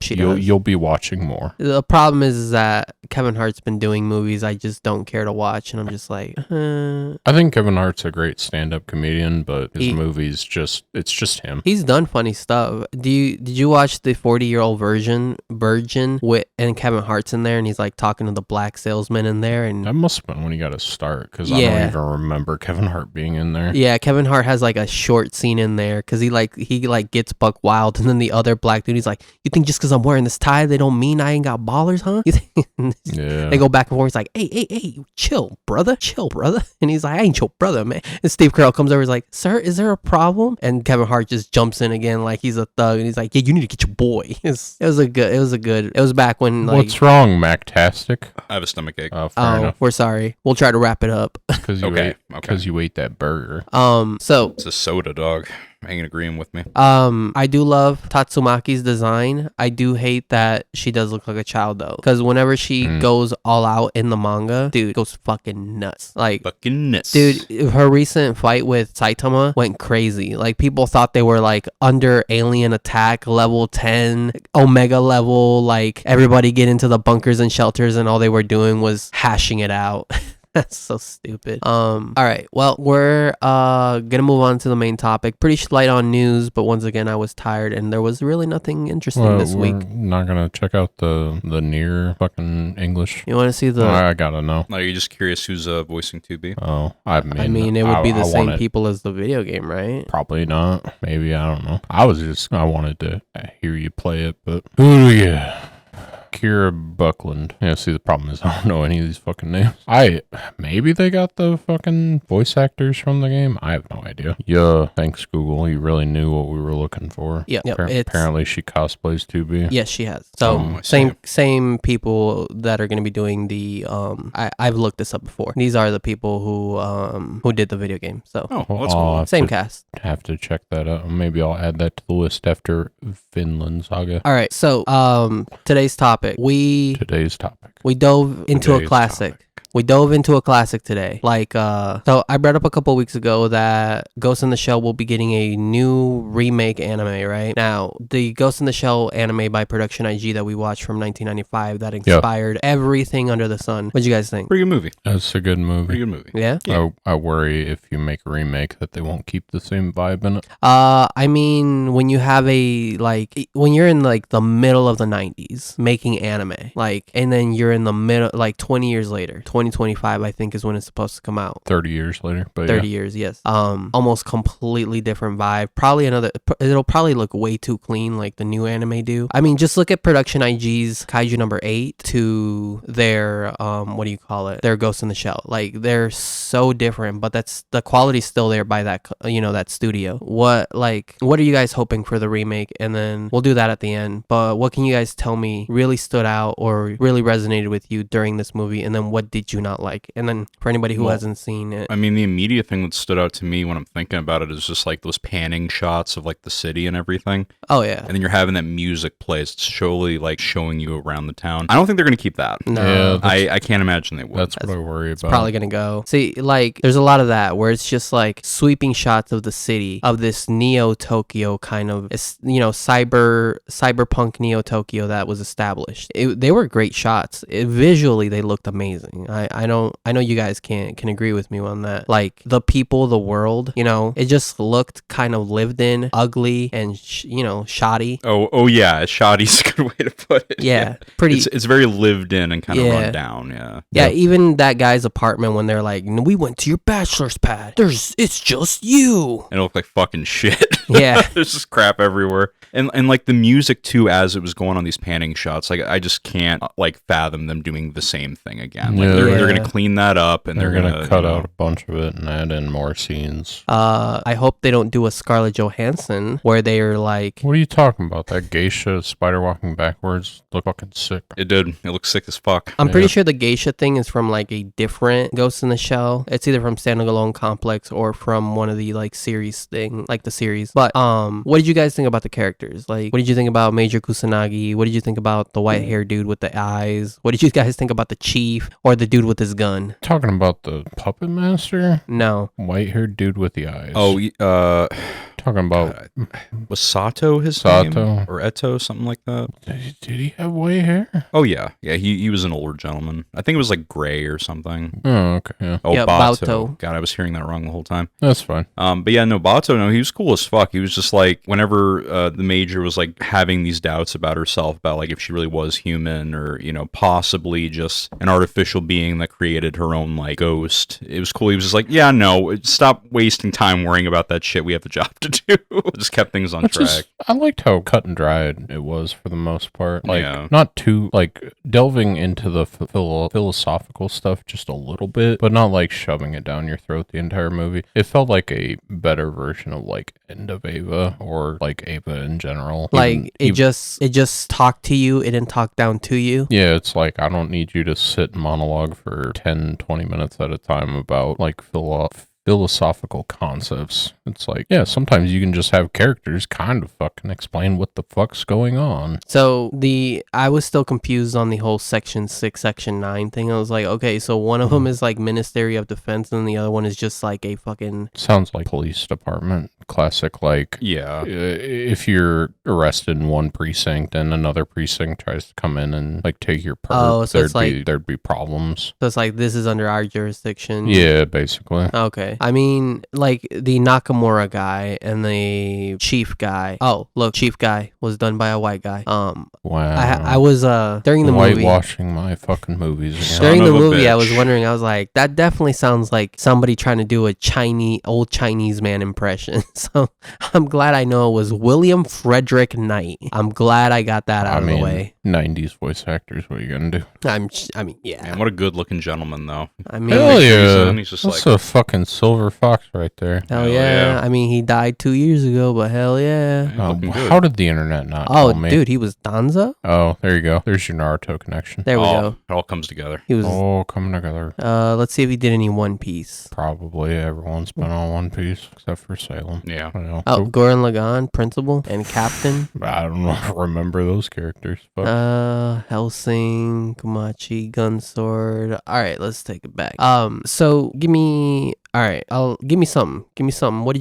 You'll be watching more. The problem is that Kevin Hart's been doing movies I just don't care to watch, and I'm just like, I think Kevin Hart's a great stand-up comedian, but his movies it's just him. He's done funny stuff. Did you watch the 40-year-old Virgin and Kevin Hart's in there, and he's talking to the black salesman in there, and that must have been when he got to start, because I don't even remember Kevin Hart being in there. Yeah, Kevin Hart has a short scene in there because he gets buck wild, and then the other black dude, he's like, you think just because I'm wearing this tie, they don't mean I ain't got ballers, huh? Yeah. They go back and forth. He's like, hey, chill, brother. And he's like, I ain't your brother, man. And Steve Carell comes over. He's like, sir, is there a problem? And Kevin Hart just jumps in again like he's a thug, and he's like, yeah, you need to get your boy. It was back when What's wrong, Mactastic? I have a stomach ache. Fair enough. We're sorry. We'll try to wrap it up. Because you ate that burger. So it's a soda, dog. Ain't agreeing with me. I do love Tatsumaki's design. I do hate that she does look like a child though, because whenever she goes all out in the manga, dude goes fucking nuts. Fucking nuts. Dude, her recent fight with Saitama went crazy. People thought they were under alien attack level 10, Omega level. Everybody get into the bunkers and shelters, and all they were doing was hashing it out. That's so stupid. All right. Well, we're gonna move on to the main topic. Pretty light on news, but once again, I was tired, and there was really nothing interesting this week. We're not gonna check out the near fucking English. You want to see the? I gotta know. Are you just curious who's voicing 2B? Oh, I mean, it would be the same people as the video game, right? Probably not. Maybe, I don't know. I wanted to hear you play it, but who do we get? Kira Buckland. Yeah, see, the problem is I don't know any of these fucking names. Maybe they got the fucking voice actors from the game. I have no idea. Yeah, thanks Google. You really knew what we were looking for. Yeah. Apparently she cosplays 2B. Yes, she has. So same people that are going to be doing the I've looked this up before. These are the people who did the video game. So that's cool. Same cast. Have to check that out. Maybe I'll add that to the list after Vinland Saga. All right. So today's topic. We dove into a classic. We dove into a classic today. So I brought up a couple weeks ago that Ghost in the Shell will be getting a new remake anime, right? Now, the Ghost in the Shell anime by Production IG that we watched from 1995 that inspired everything under the sun. What'd you guys think? Pretty good movie. That's a good movie. Pretty good movie. Yeah? I worry if you make a remake that they won't keep the same vibe in it. I mean, when you have when you're in the middle of the 90s making anime, and then you're in the middle, 20 years later, 2025, I think, is when it's supposed to come out. 30 years later, but 30 years, yes. Almost completely different vibe. It'll probably look way too clean like the new anime do. I mean, just look at Production IG's Kaiju number 8 to their what do you call it? Their Ghost in the Shell. Like, they're so different, but that's the quality's still there by that that studio. What are you guys hoping for the remake? And then we'll do that at the end. But what can you guys tell me really stood out or really resonated with you during this movie? And then what did you not like? And then for anybody who hasn't seen it, I mean, the immediate thing that stood out to me when I'm thinking about it is just like those panning shots of like the city and everything. Oh yeah. And then you're having that music play. It's surely like showing you around the town. I don't think they're going to keep that. No. I can't imagine they would. That's what I worry about. Probably gonna go. See, like, there's a lot of that where it's just like sweeping shots of the city, of this Neo Tokyo kind of, cyberpunk Neo Tokyo that was established. They were great shots. Visually, they looked amazing. I know you guys can agree with me on that. Like, the people, the world, it just looked kind of lived in, ugly, and shoddy. Oh yeah, shoddy's a good way to put it. Yeah, pretty. It's very lived in and kind of run down. Yeah, even that guy's apartment when they're like, we went to your bachelor's pad. It's just you. And it looked like fucking shit. Yeah. There's just crap everywhere. And like the music too, as it was going on these panning shots, like I just can't like fathom them doing the same thing again. Like they're gonna clean that up and they're gonna cut out a bunch of it and add in more scenes. I hope they don't do a Scarlett Johansson where they are like, what are you talking about? That geisha spider walking backwards looked fucking sick. It did. It looks sick as fuck. I'm pretty sure the geisha thing is from like a different Ghost in the Shell. It's either from Standalone Complex or from one of the like series thing, like the series. But what did you guys think about the characters? Like, what did you think about Major Kusanagi? What did you think about the white haired dude with the eyes? What did you guys think about the chief or the dude with his gun? Talking about the puppet master? No. White haired dude with the eyes. Oh, talking about was Sato his Sato name? Or Eto, something like that? Did he have white hair? Oh yeah, he was an older gentleman. I think it was like gray or something. Oh okay. Yeah. Oh, yeah, Bato. God, I was hearing that wrong the whole time. That's fine. But yeah, no, Bato, no, he was cool as fuck. He was just like, whenever the Major was like having these doubts about herself, about like if she really was human or possibly just an artificial being that created her own like ghost. It was cool. He was just like, yeah, no, stop wasting time worrying about that shit. We have a job to do. Just kept things on track. I liked how cut and dried it was for the most part. Like, Yeah. not too, like, delving into the philosophical stuff just a little bit, but not like shoving it down your throat the entire movie. It felt like a better version of like End of Ava or like Ava in general. Like, it just talked to you. It didn't talk down to you. Yeah, it's like, I don't need you to sit and monologue for 10, 20 minutes at a time about like philosophical concepts. It's like, yeah, sometimes you can just have characters kind of fucking explain what the fuck's going on. So I was still confused on the whole Section 6, Section 9 thing. I was like, okay, so one of them is like Ministry of Defense and the other one is just like a fucking... Sounds like police department. Classic, like, Yeah. if you're arrested in one precinct and another precinct tries to come in and like take your perk, so it's like, there'd be problems. So it's like, this is under our jurisdiction. Yeah, basically. Okay. I mean, like the Nakamura guy and the chief guy. Oh, look, chief guy was done by a white guy. Wow. I was during the movie whitewashing my fucking movies again. During the Son of a movie, I bitch. was wondering. I was like, that definitely sounds like somebody trying to do a old Chinese man impression. So I'm glad I know it was William Frederick Knight. I'm glad I got that out of the way. 90s voice actors, what are you gonna do? I mean, yeah. Man, what a good looking gentleman though. I mean, Hell yeah. He's just That's like, a fucking silver fox right there. hell Hell yeah. yeah. I mean, he died 2 years ago, but hell yeah. He's looking good. How did the internet not Oh, tell me? dude, he was Danza. Oh, there you go. There's your Naruto connection. There we Oh, go. it all comes together. He was. Oh, coming together. Let's see if he did any One Piece. Probably everyone's been on One Piece except for Salem. Yeah. I don't know. Oh, Goran Lagann, principal and captain. I don't know. Remember those characters. But Helsing, Komachi, Gunsword. All right, let's take it back. So give me All right, I'll give me something. Give me something. What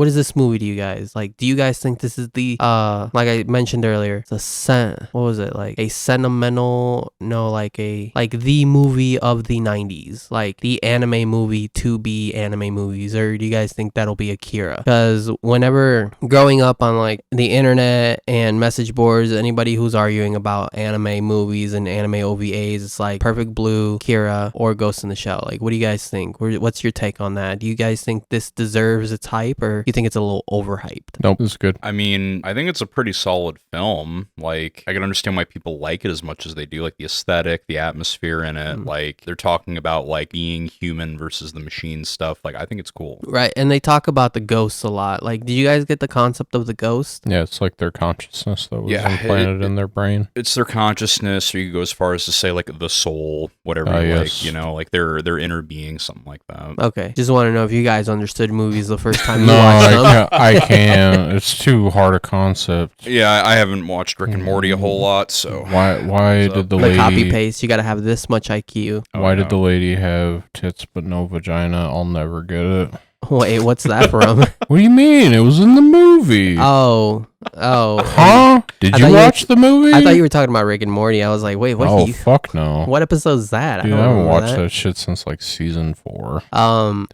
is this movie to you guys? Like, do you guys think this is the like I mentioned earlier, what was it? Like a sentimental, no, like the movie of the 90s, like the anime movie to be anime movies, or do you guys think that'll be Akira? Because whenever growing up on like the internet and message boards, anybody who's arguing about anime movies and anime OVAs, it's like Perfect Blue, Akira, or Ghost in the Shell. Like, what do you guys think? What's your take on that? Do you guys think this deserves its hype, or do you think it's a little overhyped? Nope, it's good. I mean, I think it's a pretty solid film. Like, I can understand why people like it as much as they do. Like, the aesthetic, the atmosphere in it. Like, they're talking about, like, being human versus the machine stuff. Like, I think it's cool. Right, and they talk about the ghosts a lot. Like, did you guys get the concept of the ghost? Yeah, it's like their consciousness that was implanted in their brain. It's their consciousness, or you go as far as to say, like, the soul, whatever you like, you know, like their inner being, something like that. Okay, just want to know if you guys understood movies the first time you watched them. I can't. It's too hard a concept. Yeah, I haven't watched Rick and Morty a whole lot, so why did the lady copy paste? You got to have this much IQ. Why did the lady have tits but no vagina? I'll never get it. Wait, what's that from? What do you mean? It was in the movie. Oh. Huh? Did you watch the movie? I thought you were talking about Rick and Morty. I was like, wait, what? Oh, fuck no. What episode's that? Dude, I haven't watched that shit since like season 4.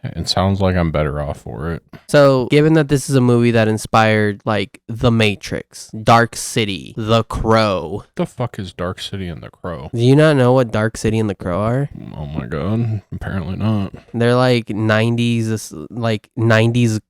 It sounds like I'm better off for it. So, given that this is a movie that inspired like The Matrix, Dark City, The Crow. What the fuck is Dark City and The Crow? Do you not know what Dark City and The Crow are? Oh my god, apparently not. They're like 90s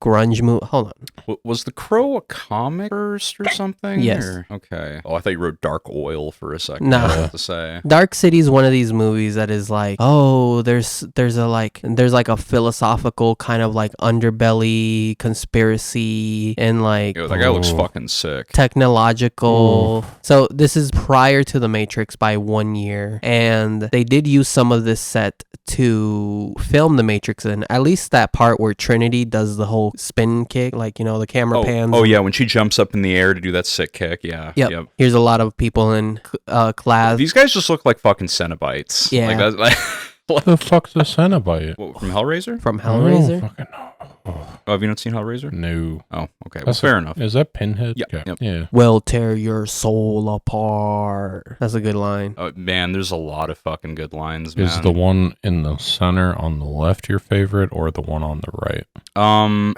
grunge movie. Hold on. Was The Crow a comic first or something? Yes. Okay. Oh, I thought you wrote Dark Oil for a second. No. I was to say. Dark City is one of these movies that is like, oh, there's like a philosophical kind of like underbelly conspiracy and like Yo, that guy looks fucking sick. Technological. So this is prior to The Matrix by 1 year, and they did use some of this set to film The Matrix in, at least that part where Trinity does the whole spin kick, like, you know, the camera pans. Oh yeah, when she jumps up in the air to do that sick kick. Yeah. Yep. Here's a lot of people in class. These guys just look like fucking Cenobites. Yeah. Like that's like. What the fuck's the Cenobite? What, from Hellraiser? From Hellraiser? Oh, fucking no. Oh, have you not seen Hellraiser? No. Oh, okay. Well, fair enough. Is that Pinhead? Yep, Okay. yep. Yeah. Will tear your soul apart. That's a good line. Oh, man, there's a lot of fucking good lines, man. Is the one in the center on the left your favorite, or the one on the right? I'm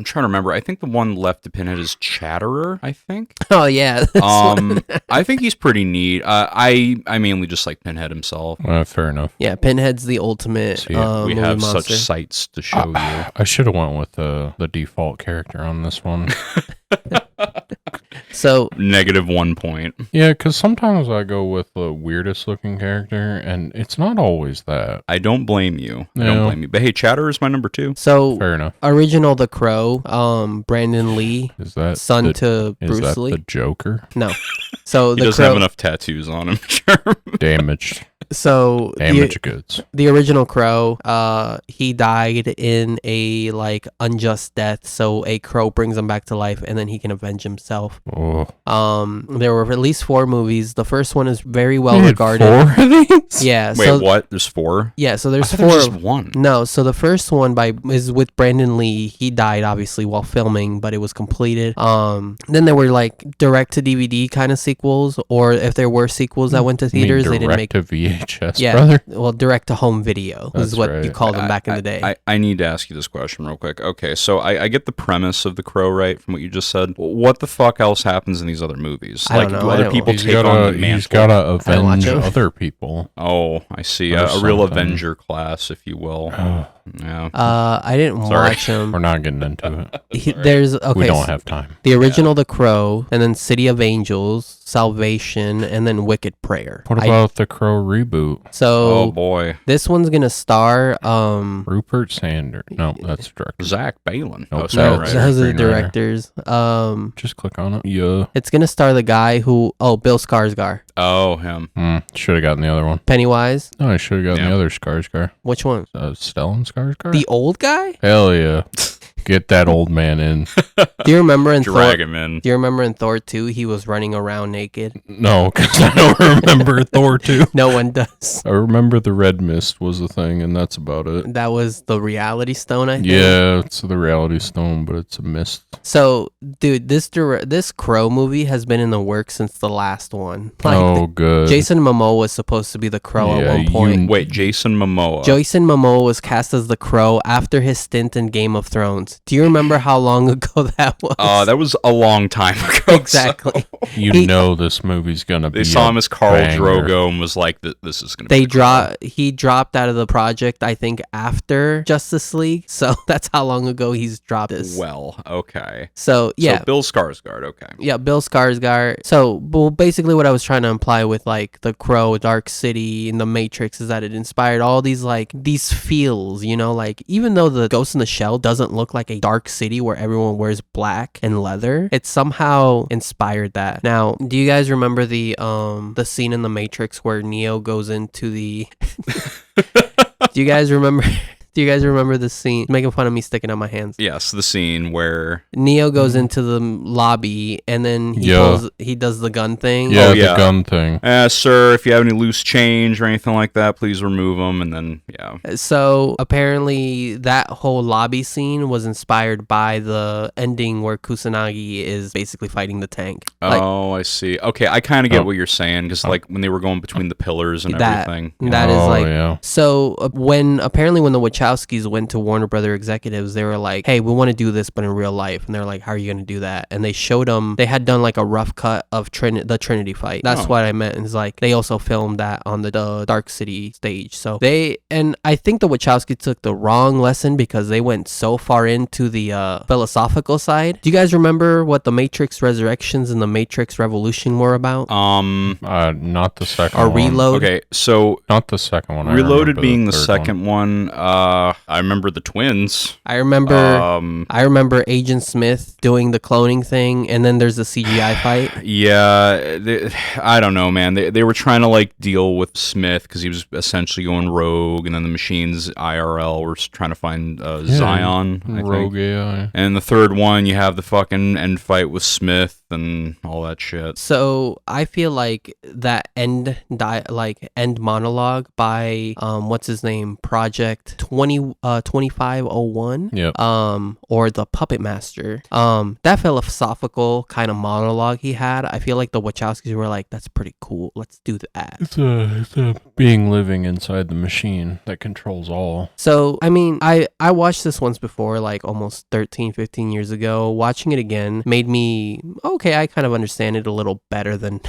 trying to remember. I think the one left to Pinhead is Chatterer, I think. Oh, yeah. I think he's pretty neat. I mainly just like Pinhead himself. Fair enough. Yeah, Pinhead's the ultimate We movie have monster. such sights to show you. I should have went with the default character on this one. So -1 point. Yeah, because sometimes I go with the weirdest looking character, and it's not always that. I don't blame you. I No. don't blame you. But hey, Chatterer is my number 2. So Fair enough. original The Crow, Brandon Lee, Is that son to is Bruce that Lee. the Joker? No. So He The doesn't Crow. have enough tattoos on him. Sure. Damaged. So Damaged goods. the original Crow, he died in a like unjust death. So a crow brings him back to life, and then he can avenge himself. Oh. There were at least 4 movies. The first one is very well They had regarded. 4 of these? Yeah. Wait, so what? There's 4? Yeah. So there's I thought 4. there was just 1. No, so the first one is with Brandon Lee. He died obviously while filming, but it was completed. Then there were like direct to DVD kind of sequels, or if there were sequels that went to theaters, they didn't make. Direct to VHS, Yeah, brother. well, direct to home video is That's what right. you called them back in the day. I need to ask you this question real quick. Okay, so I get the premise of The Crow, right, from what you just said. What the fuck else happens in these other movies? I don't Like, know. do I other don't- people He's take on the mantle? He's got to I don't watch avenge him. other people. Oh, I see. Or A real something. Avenger class, if you will. Yeah. I didn't Sorry. watch him. We're not getting into it. There's okay. We don't so have time. the original The Crow, and then City of Angels, Salvation, and then Wicked Prayer. What about the Crow reboot? So Oh, boy. this one's gonna star Rupert Sanders. No, that's the director. Zach Balin. Nope, Oh, sorry, no, right. those are the Screenwriter. directors. Just click on it. Yeah. It's gonna star the guy who Bill Skarsgård. Oh, him. Should have gotten the other one. Pennywise. No, I should have gotten Yeah. the other Skarsgård. Which one? Stellan Skarsgård? The old guy? Hell yeah. Get that old man in. Do you remember in Drag Thor? him in. Do you remember in Thor 2 he was running around naked? No, because I don't remember Thor 2. No one does. I remember the red mist was a thing, and that's about it. That was the Reality Stone, I think. Yeah, it's the Reality Stone, but it's a mist. So, dude, this Crow movie has been in the works since the last one. Oh, good. Jason Momoa was supposed to be the Crow at one point. Wait, Jason Momoa. Jason Momoa was cast as the Crow after his stint in Game of Thrones. Do you remember how long ago that was? That was a long time ago. Exactly. So. You know this movie's gonna be. They saw him as Khal banger. Drogo and was like, "This is gonna." Be He dropped out of the project, I think, after Justice League. So that's how long ago he's dropped this. Well, okay. So yeah, So Bill Skarsgård. Okay. yeah, Bill Skarsgård. So, well, basically, what I was trying to imply with like the Crow, Dark City, and the Matrix is that it inspired all these feels. You know, like even though the Ghost in the Shell doesn't look like a dark city where everyone wears black and leather, it somehow inspired that. Now, do you guys remember the scene in the Matrix where Neo goes into the do you guys remember this scene? Making fun of me sticking out my hands. Yes, the scene where Neo goes into the lobby and then he does the gun thing. Yeah, Oh, yeah. the gun thing. sir, if you have any loose change or anything like that, please remove them. And then, yeah. So apparently that whole lobby scene was inspired by the ending where Kusanagi is basically fighting the tank. Oh, I see. Okay, I kind of get what you're saying, because like when they were going between the pillars and everything. That is yeah. So when the Wachowskis went to Warner Brother executives, they were like, hey, we want to do this, but in real life. And they're like, how are you going to do that? And they showed them, they had done like a rough cut of the Trinity fight. That's what I meant. It's like, they also filmed that on the Dark City stage. So and I think the Wachowskis took the wrong lesson because they went so far into the philosophical side. Do you guys remember what the Matrix Resurrections and the Matrix Revolution were about? Not the second Or one. Reload? Okay, so Not the second one. I Reloaded remember being the third second one. I remember the twins. I remember Agent Smith doing the cloning thing, and then there's the CGI fight. Yeah, I don't know, man. They were trying to like deal with Smith because he was essentially going rogue, and then the machines IRL were trying to find Zion. I Rogue think. AI. And the third one, you have the fucking end fight with Smith and all that shit. So I feel like that end monologue by what's his name, Project 2501. Yep. Or the Puppet Master. That philosophical kind of monologue he had, I feel like the Wachowskis were like, that's pretty cool. Let's do that. It's a being living inside the machine that controls all. So, I mean, I watched this once before, like almost 13, 15 years ago. Watching it again made me, okay, I kind of understand it a little better than,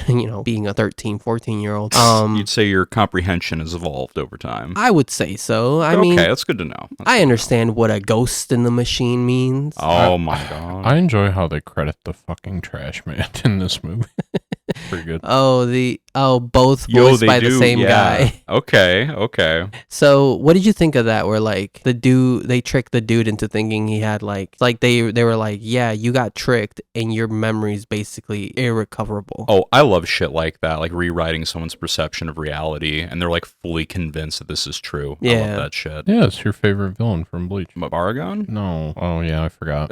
being a 13, 14-year-old. You'd say your comprehension has evolved over time. I would say so. I okay, mean, that's good to know. I understand what a ghost in the machine means. Oh my god. I enjoy how they credit the fucking trash man in this movie. Pretty good. Both voiced by the same guy. Okay. So, what did you think of that? Where like they tricked the dude into thinking he had like they were like, yeah, you got tricked and your memory's basically irrecoverable. Oh, I love shit like that, like rewriting someone's perception of reality, and they're like fully convinced that this is true. I love that shit. Yeah, it's your favorite villain from Bleach. Baragon? No. Oh yeah, I forgot.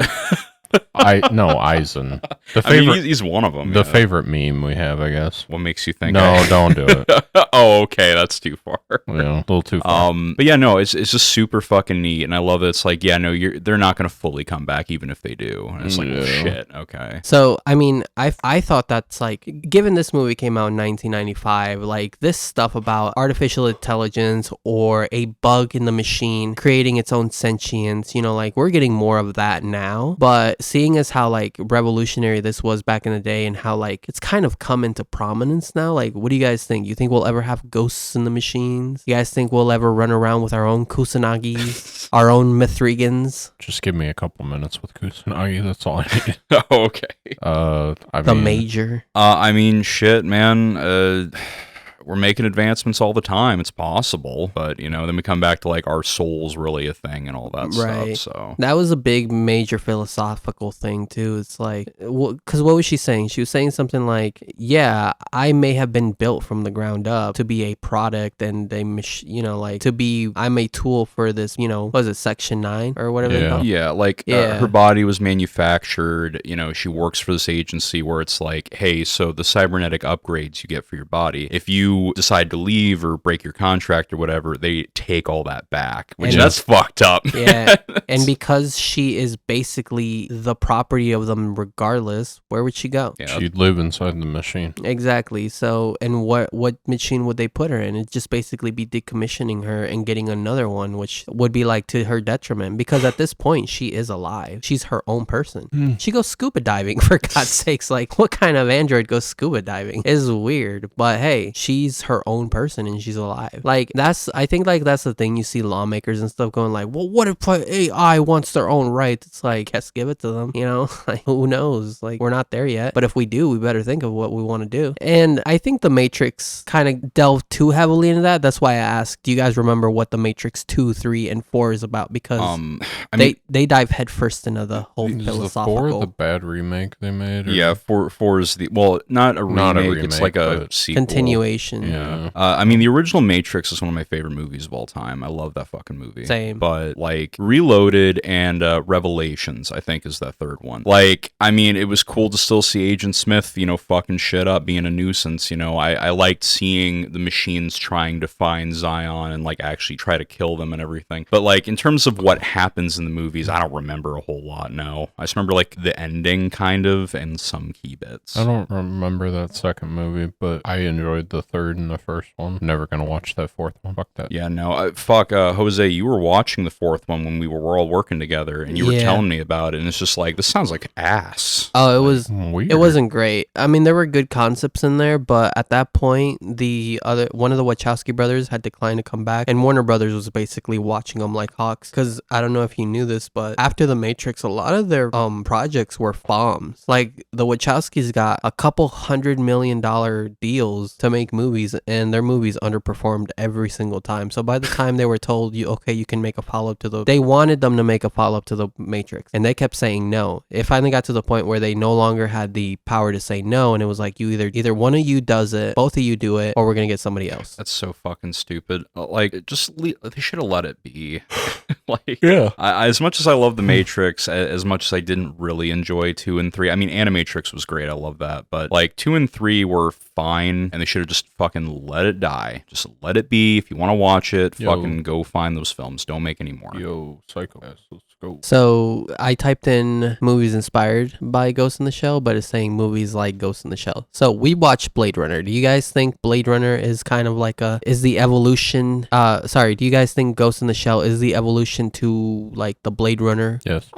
Eisen. The favorite. I mean, he's one of them. The favorite meme we have, I guess. What makes you think? No, don't do it. Oh, okay, that's too far. Yeah, a little too far. But yeah, no, it's just super fucking neat, and I love that it's like, yeah, no, they're not gonna fully come back, even if they do. And it's like, well, shit, okay. So, I mean, I thought that's like, given this movie came out in 1995, like this stuff about artificial intelligence or a bug in the machine creating its own sentience, like we're getting more of that now. But seeing as how like revolutionary this was back in the day and how like it's kind of come into prominence now, like what do you guys think? You think we'll ever have ghosts in the machines? You guys think we'll ever run around with our own Kusanagis, our own Mithrigans? Just give me a couple minutes with Kusanagi. That's all I need. Oh, okay. The Major. I mean, shit, man. we're making advancements all the time. It's possible, but then we come back to like, our soul's really a thing and all that Right. stuff. So That was a big, major philosophical thing too. It's like, because what was she saying? She was saying something like, "Yeah, I may have been built from the ground up to be a product, and I'm a tool for this. What was it, Section 9 or whatever they call it?" yeah, like her body was manufactured. She works for this agency where it's like, hey, so the cybernetic upgrades you get for your body, if you decide to leave or break your contract or whatever, they take all that back, which that's fucked up. Yeah, and because she is basically the property of them regardless, where would she go? Yeah. She'd live inside the machine. Exactly. So, and what machine would they put her in? It'd just basically be decommissioning her and getting another one, which would be like to her detriment, because at this point she is alive. She's her own person. She goes scuba diving, for God's sakes. Like, what kind of android goes scuba diving? It's weird, but hey, she's her own person and she's alive. Like, I think that's the thing. You see lawmakers and stuff going like, well, what if AI wants their own rights? It's like, yes, give it to them. Like, who knows? Like, we're not there yet, but if we do, we better think of what we want to do. And I think the Matrix kind of delved too heavily into that. That's why I asked, do you guys remember what the Matrix 2, 3, and 4 is about? Because they dive headfirst into the whole philosophical. Is the 4 the bad remake they made? Or? Yeah, 4 is not a remake. It's like a sequel. Continuation. Yeah. The original Matrix is one of my favorite movies of all time. I love that fucking movie. Same. But like Reloaded and Revelations, I think, is that third one. Like, it was cool to still see Agent Smith, fucking shit up, being a nuisance. I liked seeing the machines trying to find Zion and like actually try to kill them and everything. But like, in terms of what happens in the movies, I don't remember a whole lot. No, I just remember like the ending kind of and some key bits. I don't remember that second movie, but I enjoyed the third and the first one. Never gonna watch that fourth one. Fuck that. Yeah, no, Jose, you were watching the fourth one when we were all working together, and you were telling me about it, and it's just like, this sounds like ass. Oh, it was weird. It wasn't great. There were good concepts in there, but at that point, one of the Wachowski brothers had declined to come back, and Warner Brothers was basically watching them like hawks. Because I don't know if you knew this, but after the Matrix, a lot of their projects were bombs. Like, the Wachowskis got a couple $100 million deals to make movies, and their movies underperformed every single time. So by the time they were told, you can make a follow-up to they wanted them to make a follow-up to the Matrix, and they kept saying no. It finally got to the point where they no longer had the power to say no, and it was like, you either one of you does it, both of you do it, or we're gonna get somebody else. That's so fucking stupid. Like, they should have let it be. Like, yeah. As much as I love the Matrix, as much as I didn't really enjoy 2 and 3, Animatrix was great. I love that, but like 2 and 3 were fine, and they should have just fucking let it die. Just let it be. If you want to watch it, fucking go find those films. Don't make any more. Yo, Psychopaths, let's go. So I typed in movies inspired by Ghost in the Shell, but it's saying movies like Ghost in the Shell. So we watched Blade Runner. Do you guys think Blade Runner is kind of like is the evolution? Do you guys think Ghost in the Shell is the evolution to like the Blade Runner? Yes.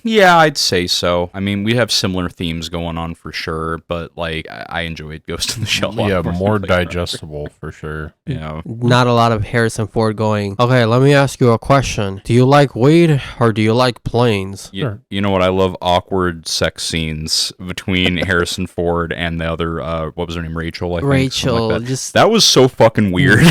Yeah, I'd say so. We have similar themes going on for sure, but like, I enjoyed Ghost in the Shell. Yeah, more digestible for sure. Not a lot of Harrison Ford going, okay, let me ask you a question. Do you like weed or do you like planes? Sure. You know what? I love awkward sex scenes between Harrison Ford and the other, what was her name? Rachel, I think. Rachel. Like that. That was so fucking weird.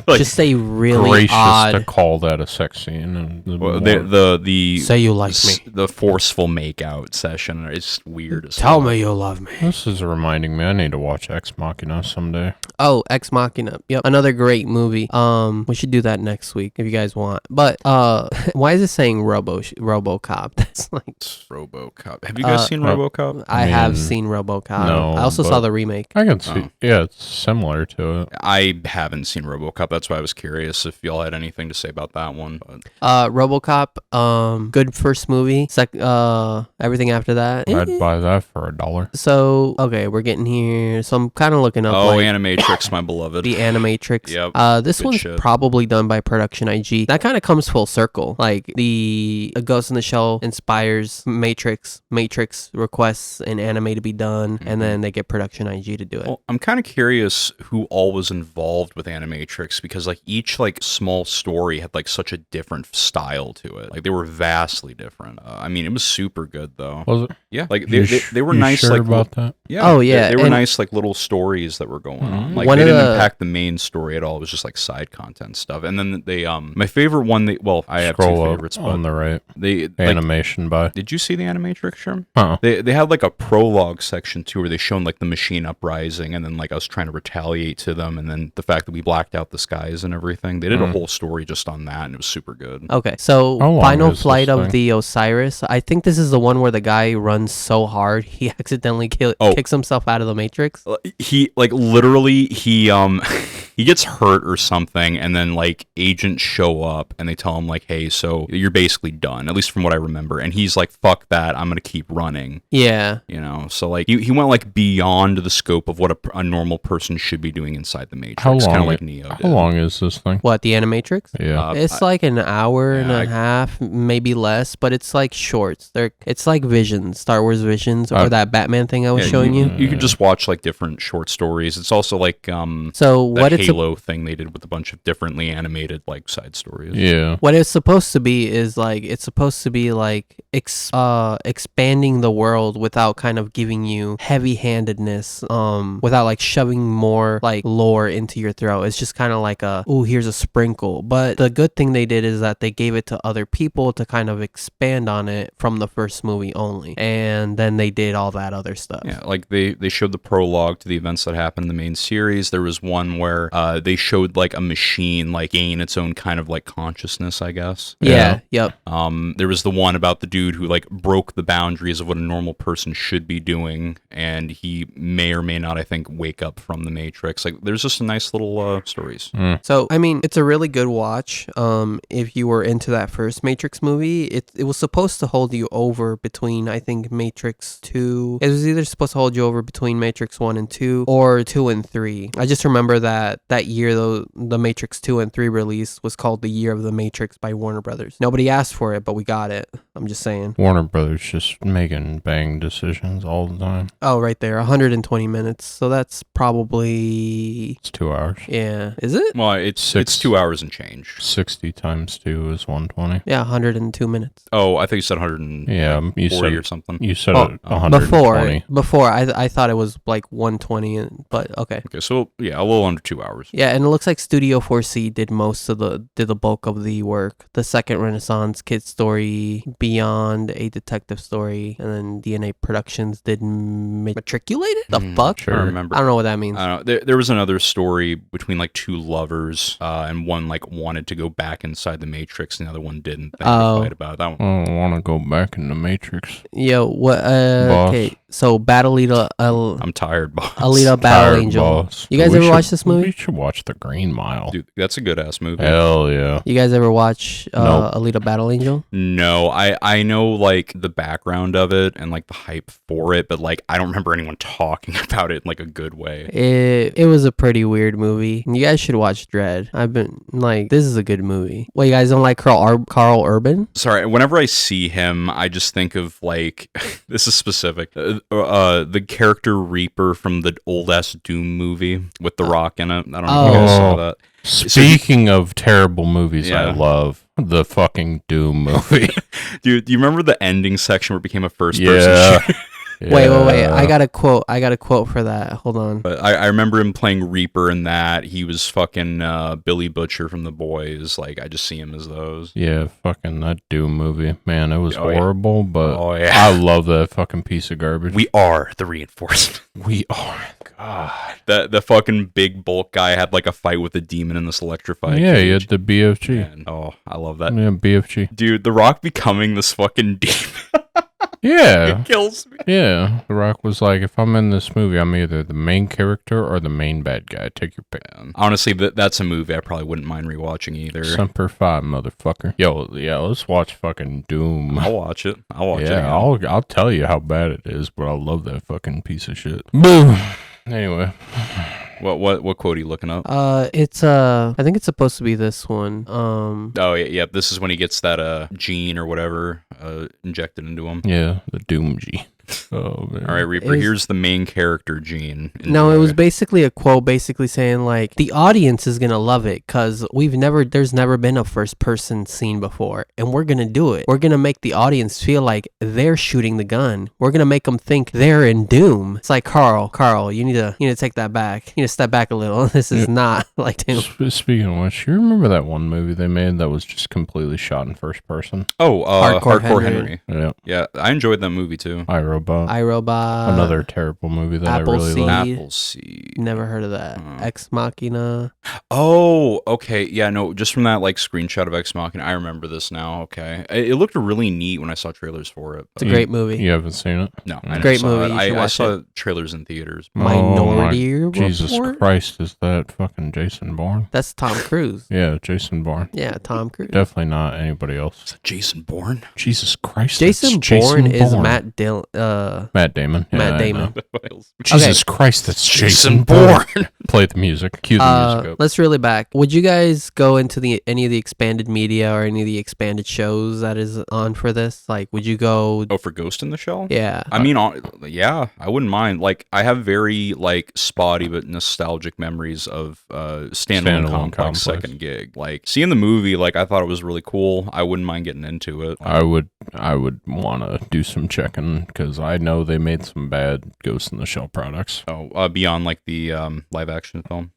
Like, just a really gracious odd to call that a sex scene. And the say you like me. The forceful makeout session is weird as Tell fuck. me you love me. This is reminding me I need to watch Ex Machina someday. Oh, Ex Machina. Yep. Another great movie. We should do that next week if you guys want. But why is it saying RoboCop? That's like RoboCop. Have you guys seen RoboCop? I have seen RoboCop. No, I also saw the remake. I can see. Yeah, it's similar to it. I haven't seen RoboCop. That's why I was curious if y'all had anything to say about that one. But. RoboCop. Good first movie. Everything after that. I'd buy that for $1. So okay, we're getting here. So I'm kind of looking up. Animatrix, my beloved. The Animatrix. Yep. This one's probably done by Production IG. That kind of comes full circle. Like the Ghost in the Shell inspires Matrix requests an anime to be done, and then they get Production IG to do it. Well, I'm kind of curious who all was involved with Animatrix, because like each like small story had like such a different style to it. Like they were vastly different. I mean, it was super good though. Was it? Yeah, like You they were you nice. Sure like about that? yeah. Oh, yeah, they were and- nice like little stories that were going on. Like One they of didn't the- impact the main story at all. It was just like side content stuff. And then they my favorite one. I have two Scroll up favorites, but on the right. they like, Animation by. did you see the Animatrix, Sherm? Huh. They had like a prologue section too where they shown like the machine uprising and then like us trying to retaliate to them and then the fact that we blacked out the skies and everything. They did a whole story just on that and it was super good. Okay, so How long Final is Flight this of thing? the Osiris. I think this is the one where the guy runs so hard he accidentally kicks himself out of the Matrix. He like literally he he gets hurt or something and then like agents show up and they tell him like, hey, so you're basically done, at least from what I remember. And he's like, fuck that, I'm gonna keep running. Yeah. You know, so like he went like beyond the scope of what a normal person should be doing inside the Matrix. How long? Kind of like Neo did. How long is this thing? What, the Animatrix? Yeah. It's like an hour and yeah, a half, maybe less, but it's like shorts. It's like Visions, Star Wars Visions, or that Batman thing I was Yeah, showing you. You could just watch like different short stories. It's also like So that what it's Halo thing they did with a bunch of differently animated like side stories. Yeah. what it's supposed to be is like expanding the world without kind of giving you heavy-handedness, without like shoving more like lore into your throat. It's just kind of like here's a sprinkle. But the good thing they did is that they gave it to other people to kind of expand on it from the first movie only, and then they did all that other stuff. Yeah, like they showed the prologue to the events that happened in the main series. There was one where they showed like a machine like gain its own kind of like consciousness, I guess. Yeah. Yep. There was the one about the dude who like broke the boundaries of what a normal person should be doing, and he may or may not, I think, wake up from the Matrix. Like, there's just some nice little stories. So, I mean, it's a really good watch. If you were into that first Matrix movie, it was supposed to hold you over between, I think, Matrix 2. It was either supposed to hold you over between Matrix 1 and 2 or 2 and 3. I just remember that year, though, the Matrix 2 and 3 release was called The Year of the Matrix by Warner Brothers. Nobody asked for it, but we got it. I'm just saying. Warner Brothers just making bang decisions all the time. Oh, right there. 120 minutes. So that's probably... It's 2 hours. Yeah. Is it? Well, it's 2 hours and change. 60 times 2 is 120. Yeah, 102 minutes. Oh, I think you said 140 Yeah, you said or something. You said Oh, 120. Before I thought it was like 120, but okay. Okay, so yeah, a little under 2 hours. Yeah, and it looks like Studio 4C did the bulk of the work. The Second Renaissance Kid Story, Beyond a Detective Story, and then DNA Productions did Matriculated? The fuck? sure. I don't remember. I don't know what that means. I don't know. There was another story between like two lovers, and one like wanted to go back inside the Matrix, and the other one didn't. They had a fight about it. That one. I don't want to go back in the Matrix. Yo, what? Boss. Okay, so Battle Alita, I'm tired, boss. Alita Battle Tired, Angel. boss. You guys We ever should- watch this movie? We should watch The Green Mile. Dude, that's a good ass movie. Hell yeah. You guys ever watch Nope. Alita Battle Angel? No, I know like the background of it and like the hype for it, but like I don't remember anyone talking about it in like a good way. It was a pretty weird movie. You guys should watch Dread. I've been like, this is a good movie. What, you guys don't like Carl Urban? Sorry, whenever I see him, I just think of like this is specific. The character Reaper from the old ass Doom movie with The Rock in it. I don't know if you guys saw that. Speaking of terrible movies Yeah. I love, the fucking Doom movie. Dude, do you remember the ending section where it became a first Yeah. person shooter? Wait. I got a quote for that. Hold on. But I remember him playing Reaper in that. He was fucking Billy Butcher from The Boys. Like, I just see him as those. Yeah, fucking that Doom movie. Man, it was Oh, yeah. horrible, but Oh, yeah. I love that fucking piece of garbage. We are the reinforcement. We are. God. The fucking big bulk guy had like a fight with a demon in this electrified Yeah, cage. you had the BFG. Man, oh, I love that. Yeah, BFG. Dude, The Rock becoming this fucking demon. Yeah. It kills me. Yeah. The Rock was like, if I'm in this movie, I'm either the main character or the main bad guy. Take your pick. Honestly, that's a movie I probably wouldn't mind rewatching either. Semper Fi, motherfucker. Yo, yeah, let's watch fucking Doom. I'll watch it. I'll watch it. Yeah, again. I'll tell you how bad it is, but I love that fucking piece of shit. Boom. Anyway, What quote are you looking up? It's I think it's supposed to be this one. Oh yeah. This is when he gets that gene or whatever injected into him. yeah, the Doom G. Oh man. All right, Reaper, here's the main character, Gene. No, it was basically a quote basically saying like the audience is going to love it cuz there's never been a first person scene before and we're going to do it. We're going to make the audience feel like they're shooting the gun. We're going to make them think they're in Doom. It's like Carl, you need to take that back. You need to step back a little. This is not like Doom. Speaking of which, you remember that one movie they made that was just completely shot in first person? Oh, Hardcore Henry. Yeah. Yeah, I enjoyed that movie too. iRobot. Another terrible movie that I really like. Appleseed. Never heard of that. Ex Machina. Oh, okay. Yeah, no, just from that like screenshot of Ex Machina, I remember this now. Okay. It looked really neat when I saw trailers for it. It's a great movie. You haven't seen it? No, It's a great movie. You should I watch saw trailers in theaters. Minority Report? Jesus Christ, is that fucking Jason Bourne? That's Tom Cruise. Yeah, Jason Bourne. Yeah, Tom Cruise. Definitely not anybody else. Jason Bourne? Jesus Christ. Jason Bourne is Matt Damon. Matt Damon. Yeah, Matt I Damon. know. Jesus Christ, that's Jason Bourne. Play the music. Cue the music up. Let's reel it back. Would you guys go into any of the expanded media or any of the expanded shows that is on for this? Like, would you go? Oh, for Ghost in the Shell? Yeah. I mean, yeah, I wouldn't mind. Like, I have very like spotty but nostalgic memories of Standalone Complex second gig. Like, seeing the movie, like I thought it was really cool. I wouldn't mind getting into it. I would want to do some checking because I know they made some bad Ghost in the Shell products. Oh, beyond like the live action film.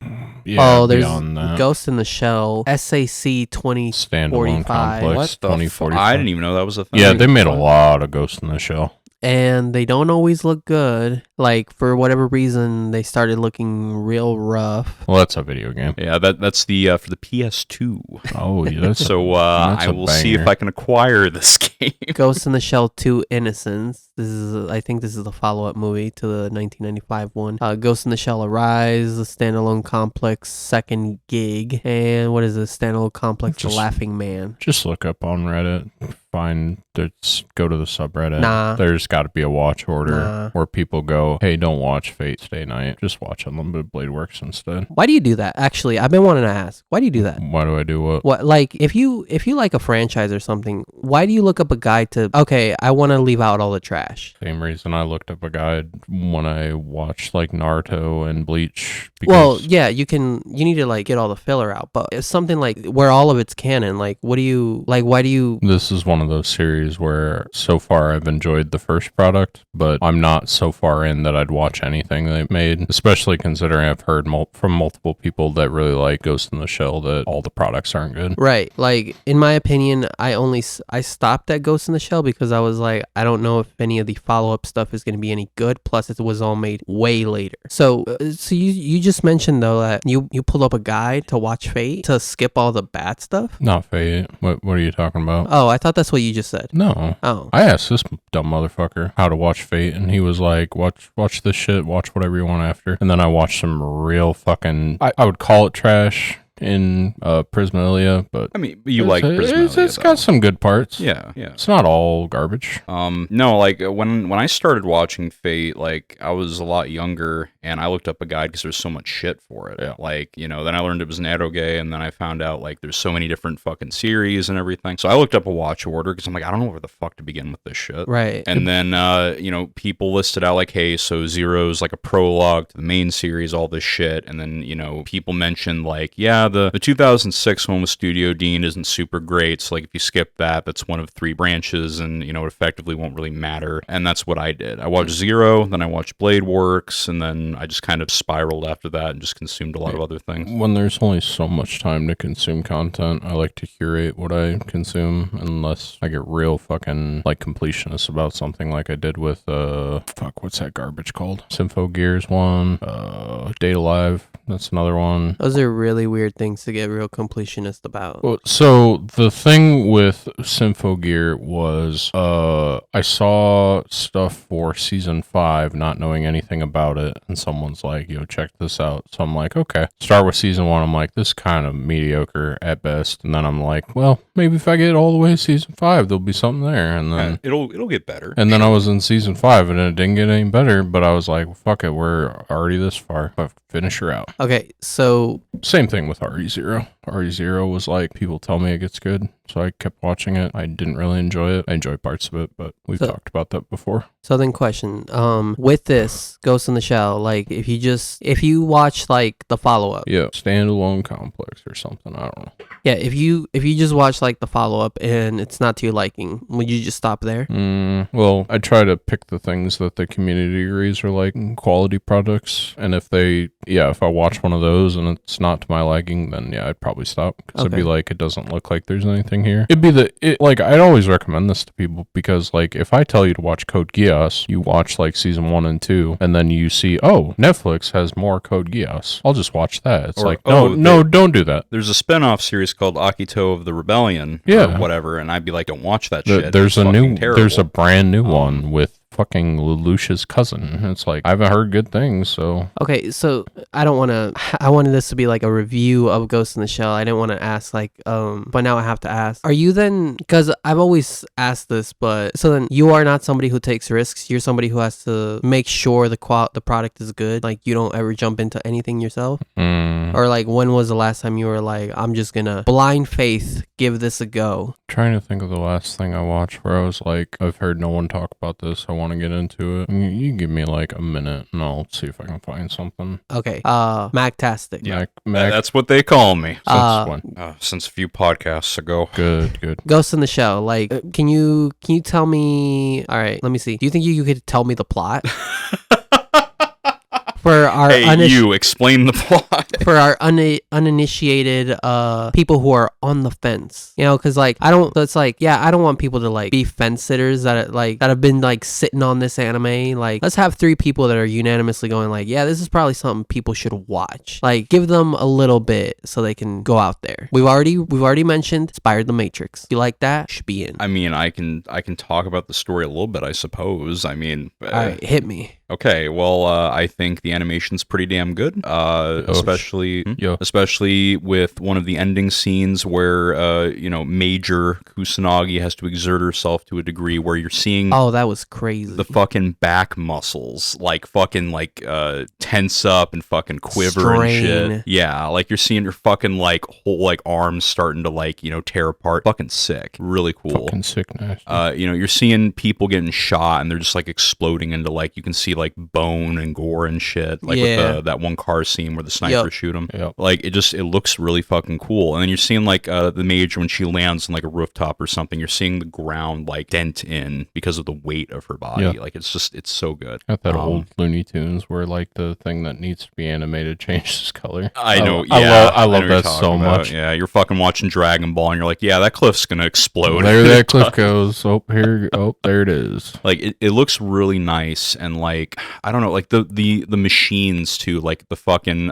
Yeah, there's beyond that. Ghost in the Shell, SAC 2045. Standalone Complex What the 2045. I didn't even know that was a thing. Yeah, they made a lot of Ghost in the Shell. And they don't always look good. Like, for whatever reason, they started looking real rough. Well, that's a video game. Yeah, that's the for the PS2. Oh, yeah, that's So that's I a will see if banger. I can acquire this game. Ghost in the Shell 2 Innocence. I think this is the follow-up movie to the 1995 one. Ghost in the Shell Arise, the Standalone Complex second gig. And what is this? Standalone Complex The Laughing Man. Just look up on Reddit. Go to the subreddit. Nah. There's got to be a watch order Nah. where people go, hey, don't watch Fate Stay Night. Just watch Unlimited Blade Works instead. Why do you do that? Actually, I've been wanting to ask. Why do you do that? Why do I do what? What, like, if you like a franchise or something, why do you look up a guide to, okay, I want to leave out all the trash? Same reason I looked up a guide when I watched like Naruto and Bleach. Well, yeah, you need to like get all the filler out, but it's something like where all of it's canon. Like, why do you? This is one of those series where so far I've enjoyed the first product, but I'm not so far in that I'd watch anything they made, especially considering I've heard from multiple people that really like Ghost in the Shell that all the products aren't good. Right. Like, in my opinion, I stopped at Ghost in the Shell because I was like, I don't know if any of the follow-up stuff is going to be any good. Plus, it was all made way later. So you just mentioned, though, that you pulled up a guide to watch Fate to skip all the bad stuff? Not Fate. What are you talking about? Oh, I thought that's what you just said. No. Oh. I asked this dumb motherfucker how to watch Fate, and he was like, watch this shit, watch whatever you want after. And then I watched some real fucking, I would call it trash in Prismalia, but I mean, you like Prismalia, it's got some good parts. Yeah. It's not all garbage. No, like when I started watching Fate, like I was a lot younger, and I looked up a guide because there's so much shit for it. Yeah. Like, then I learned it was Naruto, and then I found out like there's so many different fucking series and everything. So I looked up a watch order because I'm like, I don't know where the fuck to begin with this shit. Right. And then people listed out like, hey, so Zero's like a prologue to the main series, all this shit, and then people mentioned like, yeah, the 2006 one with Studio Dean isn't super great, so like if you skip that, that's one of 3 branches, and it effectively won't really matter. And that's what I did. I watched Zero, then I watched Blade Works, and then I just kind of spiraled after that and just consumed a lot of other things. When there's only so much time to consume content, I like to curate what I consume unless I get real fucking like completionist about something like I did with what's that garbage called? Sympho Gears one, Data Live, that's another one. Those are really weird things to get real completionist about. Well, so the thing with Symphogear was I saw stuff for season 5 not knowing anything about it, and someone's like, yo, check this out. So I'm like, okay. Start with season 1, I'm like, this is kind of mediocre at best. And then I'm like, well, maybe if I get all the way to season 5, there'll be something there. And then it'll get better. And then I was in season 5 and it didn't get any better, but I was like, well, fuck it, we're already this far. But finish her out. Okay, so Same thing with RE0. RE0 was like, people tell me it gets good, so I kept watching it. I didn't really enjoy it. I enjoyed parts of it, but we've talked about that before. So then question, with this Ghost in the Shell, like if you watch like the follow-up. Yeah, standalone complex or something, I don't know. Yeah, if you just watch like the follow-up and it's not to your liking, would you just stop there? Well, I try to pick the things that the community agrees are like quality products, and if I watch one of those and it's not to my liking, then yeah, I'd probably stop, because it'd be like, it doesn't look like there's anything here. I'd always recommend this to people, because like if I tell you to watch Code Geass, you watch like season 1 and 2, and then you see, oh, Netflix has more Code Geass, I'll just watch that. It's no, don't do that. There's a spin-off series called Akito of the Rebellion, or whatever, and I'd be like, don't watch that shit. There's a brand new one with fucking Lelouch's cousin. It's like, I haven't heard good things, so. Okay, so I wanted this to be like a review of Ghost in the Shell. I didn't want to ask like, but now I have to ask. Are you then, because I've always asked this, but so then you are not somebody who takes risks. You're somebody who has to make sure the product is good. Like you don't ever jump into anything yourself? Or like, when was the last time you were like, I'm just gonna blind faith give this a go? Trying to think of the last thing I watched where I was like, I've heard no one talk about this, I want to get into it. You give me like a minute and I'll see if I can find something. Okay. Mactastic. Yeah, that's what they call me. Since when? Since a few podcasts ago. Good. Ghost in the Shell. Like, can you tell me? All right, let me see. Do you think you could tell me the plot? For our you explain the plot. For our uninitiated people who are on the fence, you know, because like I don't want people to like be fence sitters that have been like sitting on this anime. Like, let's have 3 people that are unanimously going like, yeah, this is probably something people should watch. Like, give them a little bit so they can go out there. We've already mentioned Inspired the Matrix. You like that? Should be in. I mean, I can talk about the story a little bit, I suppose. I mean, all right, hit me. Okay, well, I think the animation's pretty damn good, especially with one of the ending scenes where, Major Kusanagi has to exert herself to a degree where you're seeing... Oh, that was crazy. The fucking back muscles, tense up and fucking quiver and shit. Yeah, like you're seeing your fucking, whole, arms starting to, tear apart. Fucking sick. Really cool. Fucking sick, nice. You're seeing people getting shot and they're just, exploding into, you can see, bone and gore and shit, with that one car scene where the sniper shoot him. Yep. It looks really fucking cool. And then you're seeing the Major when she lands on a rooftop or something, you're seeing the ground dent in because of the weight of her body. Yeah. It's so good. Got that old Looney Tunes where the thing that needs to be animated changes color. I know. I love that so much. Yeah, you're fucking watching Dragon Ball and you're like, yeah, that cliff's gonna explode. There that cliff goes. There it is. It looks really nice, and I don't know, the machines too, the fucking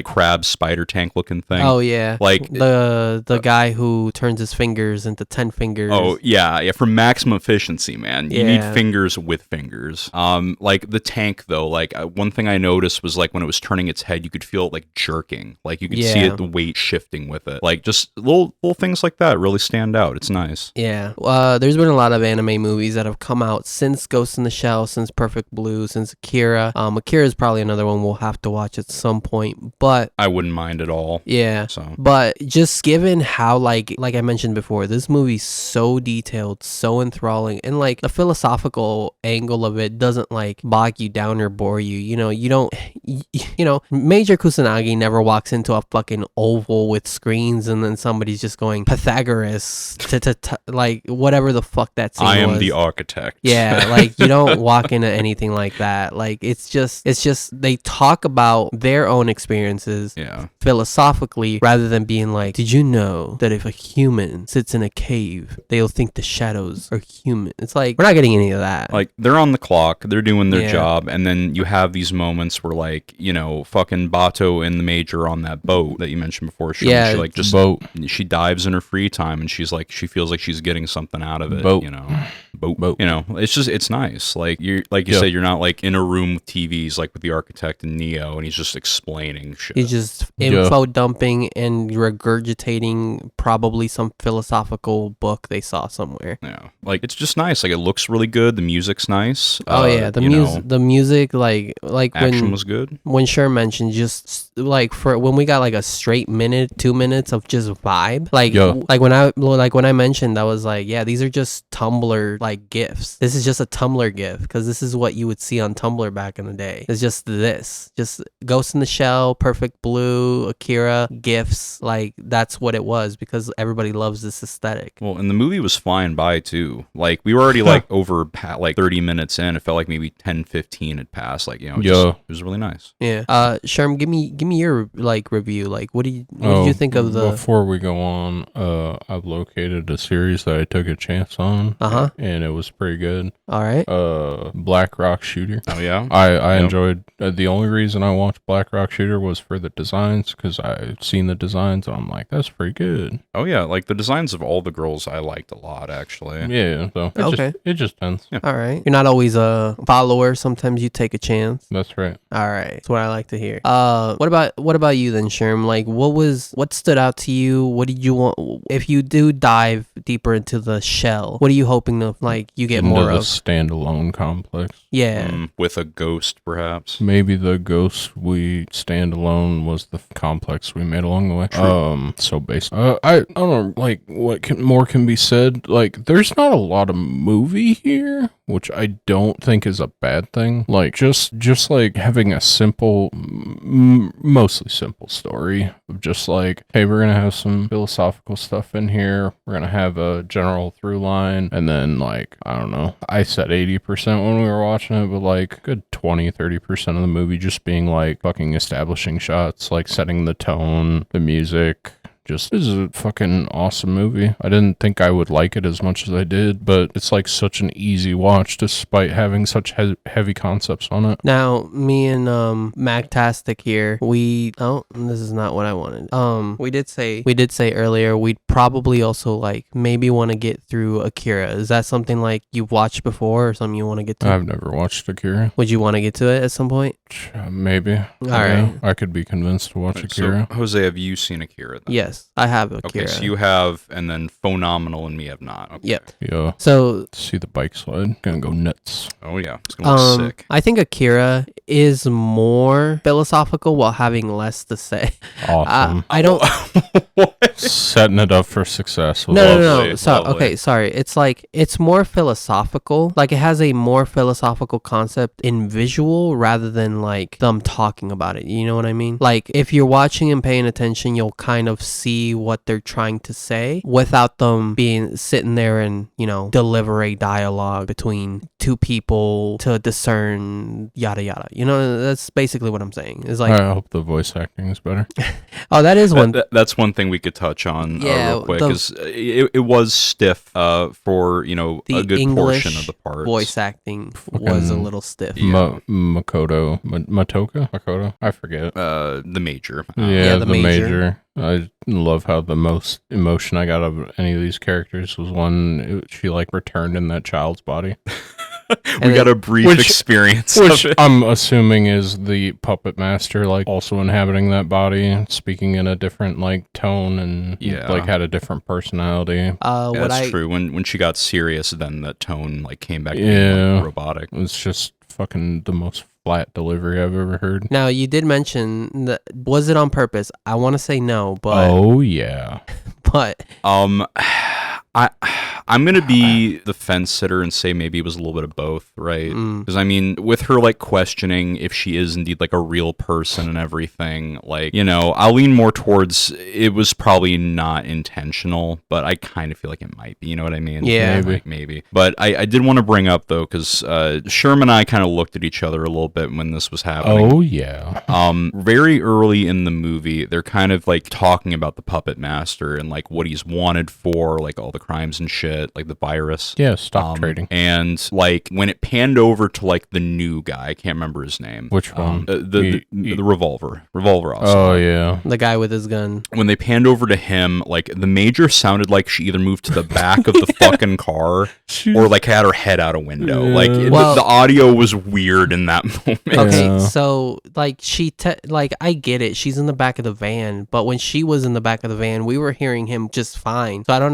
crab spider tank looking thing. Oh yeah, the guy who turns his fingers into 10 fingers. Oh yeah, for maximum efficiency, man. You need fingers with fingers. The tank though, one thing I noticed was when it was turning its head, you could feel it jerking. You could see it, the weight shifting with it. Just little things like that really stand out. It's nice. Yeah. There's been a lot of anime movies that have come out since Ghost in the Shell, since Perfect Blue, since Akira. Akira is probably another one we'll have to watch at some point, but I wouldn't mind at all. Yeah. So, but just given how like I mentioned before, this movie's so detailed, so enthralling, and the philosophical angle of it doesn't bog you down or bore you. You don't. Major Kusanagi never walks into a fucking oval with screens and then somebody's just going Pythagoras whatever the fuck that scene was. I am the architect. Yeah, you don't walk into anything like that. It's just they talk about their own experiences philosophically rather than being did you know that if a human sits in a cave, they'll think the shadows are human? It's we're not getting any of that. They're on the clock, they're doing their job, and then you have these moments where fucking Bato and the Major on that boat that you mentioned before. She dives in her free time and she feels like she's getting something out of it. Boat. You know, it's nice. Like you Yeah. said, you're not like in a room with TVs like with the architect and Neo, and he's just explaining shit. He's just Yeah. info dumping and regurgitating probably some philosophical book they saw somewhere. Yeah, like it's just nice. Like it looks really good. The music's nice. Oh yeah, the you know, the music, like action when was good. Sher mentioned, just like for when we got like a straight minute, 2 minutes of just vibe, like Yeah. when I mentioned, I was like, yeah, these are just Tumblr like gifs. This is just a Tumblr gif because this is what you would see on Tumblr back in the day. It's just Ghost in the Shell, Perfect Blue, Akira gifs. Like that's what it was because everybody loves this aesthetic. Well, and the movie was flying by too. Like we were already like over like 30 minutes in. It felt like maybe 10, 15 had passed. Like, you know, it was really nice. Yeah. Sherm, give me your like review. Like what did you think of the Before we go on, I've located a series that I took a chance on. Uh-huh. And it was pretty good. All right. Black Rock Shooter. Oh yeah. I enjoyed the only reason I watched Black Rock Shooter was for the designs because I've seen the designs and I'm like, that's pretty good. Oh yeah, like the designs of all the girls I liked a lot actually. Yeah, so it just depends. All right. You're not always a follower. Sometimes you take a chance. That's right. All right. That's what I like to hear. What about you then, Sherm? Like what stood out to you? What did you want if you do dive deeper into the shell? What are you hoping to like you get Into more the of? standalone complex. Yeah. With a ghost perhaps. Maybe the ghost we standalone was the complex we made along the way. So based, I don't know, like what more can be said. Like, there's not a lot of movie here, which I don't think is a bad thing. Like, just like having a simple, mostly simple story of just like, hey, we're gonna have some philosophical stuff in here. We're gonna have a general through line, and then like, I don't know. I said 80% when we were watching it, but like good 20-30% of the movie just being like fucking establishing shots, like setting the tone, the music. Just this is a fucking awesome movie. I didn't think I would like it as much as I did, but it's like such an easy watch despite having such heavy concepts on it. Now, me and Magtastic here, this is not what I wanted. We did say earlier we'd probably also like maybe want to get through Akira. Is that something like you've watched before or something you want to get to? I've never watched Akira. Would you want to get to it at some point? Maybe. All right. I could be convinced to watch Akira. So, Jose, have you seen Akira then? Yes, I have Akira. Okay, so you have, and then Phenomenal and me have not. Okay. Yep. Yeah. So See the bike slide. Gonna go nuts. Oh yeah, it's gonna look sick. I think Akira is more philosophical while having less to say. Awesome. I don't. Setting it up for success. No. Lovely, So lovely. okay, sorry. It's like it's more philosophical. Like it has a more philosophical concept in visual rather than like them talking about it. You know what I mean? Like if you're watching and paying attention, you'll kind of see what they're trying to say without them being sitting there and deliver a dialogue between two people to discern yada yada. That's basically what I'm saying. It's like I hope the voice acting is better. oh, that is one. That's one thing we could touch on real quick. Is it was stiff for a good English portion of the parts. Voice acting was a little stiff. Makoto. I forget. The major. Yeah, the the major. major. I love how the most emotion I got out of any of these characters was when she like returned in that child's body. We got a brief experience Which of it. I'm assuming is the puppet master, like also inhabiting that body, speaking in a different like tone and like had a different personality. That's true. When she got serious, then the tone like came back to being, like, robotic. It's just fucking the most flat delivery I've ever heard. Now you did mention that was it on purpose? I want to say no, but Oh yeah. but I'm gonna be the fence sitter and say maybe it was a little bit of both, right? Because I mean, with her like questioning if she is indeed like a real person and everything, like I'll lean more towards it was probably not intentional, but I kind of feel like it might be. You know what I mean? Yeah, maybe. But I did want to bring up though, because Sherman and I kind of looked at each other a little bit when this was happening. Oh yeah. Very early in the movie, they're kind of like talking about the puppet master and like what he's wanted for, like all the crimes and shit. shit, like the virus. Yeah, stock trading. And like when it panned over to like the new guy, I can't remember his name. Which one? The revolver officer. Oh yeah, The guy with his gun. When they panned over to him, like the major sounded like she either moved to the back of the fucking car or like had her head out a window. Yeah. Like the audio was weird in that moment. Okay, Yeah. so like like I get it. She's in the back of the van, but when she was in the back of the van, we were hearing him just fine. So I don't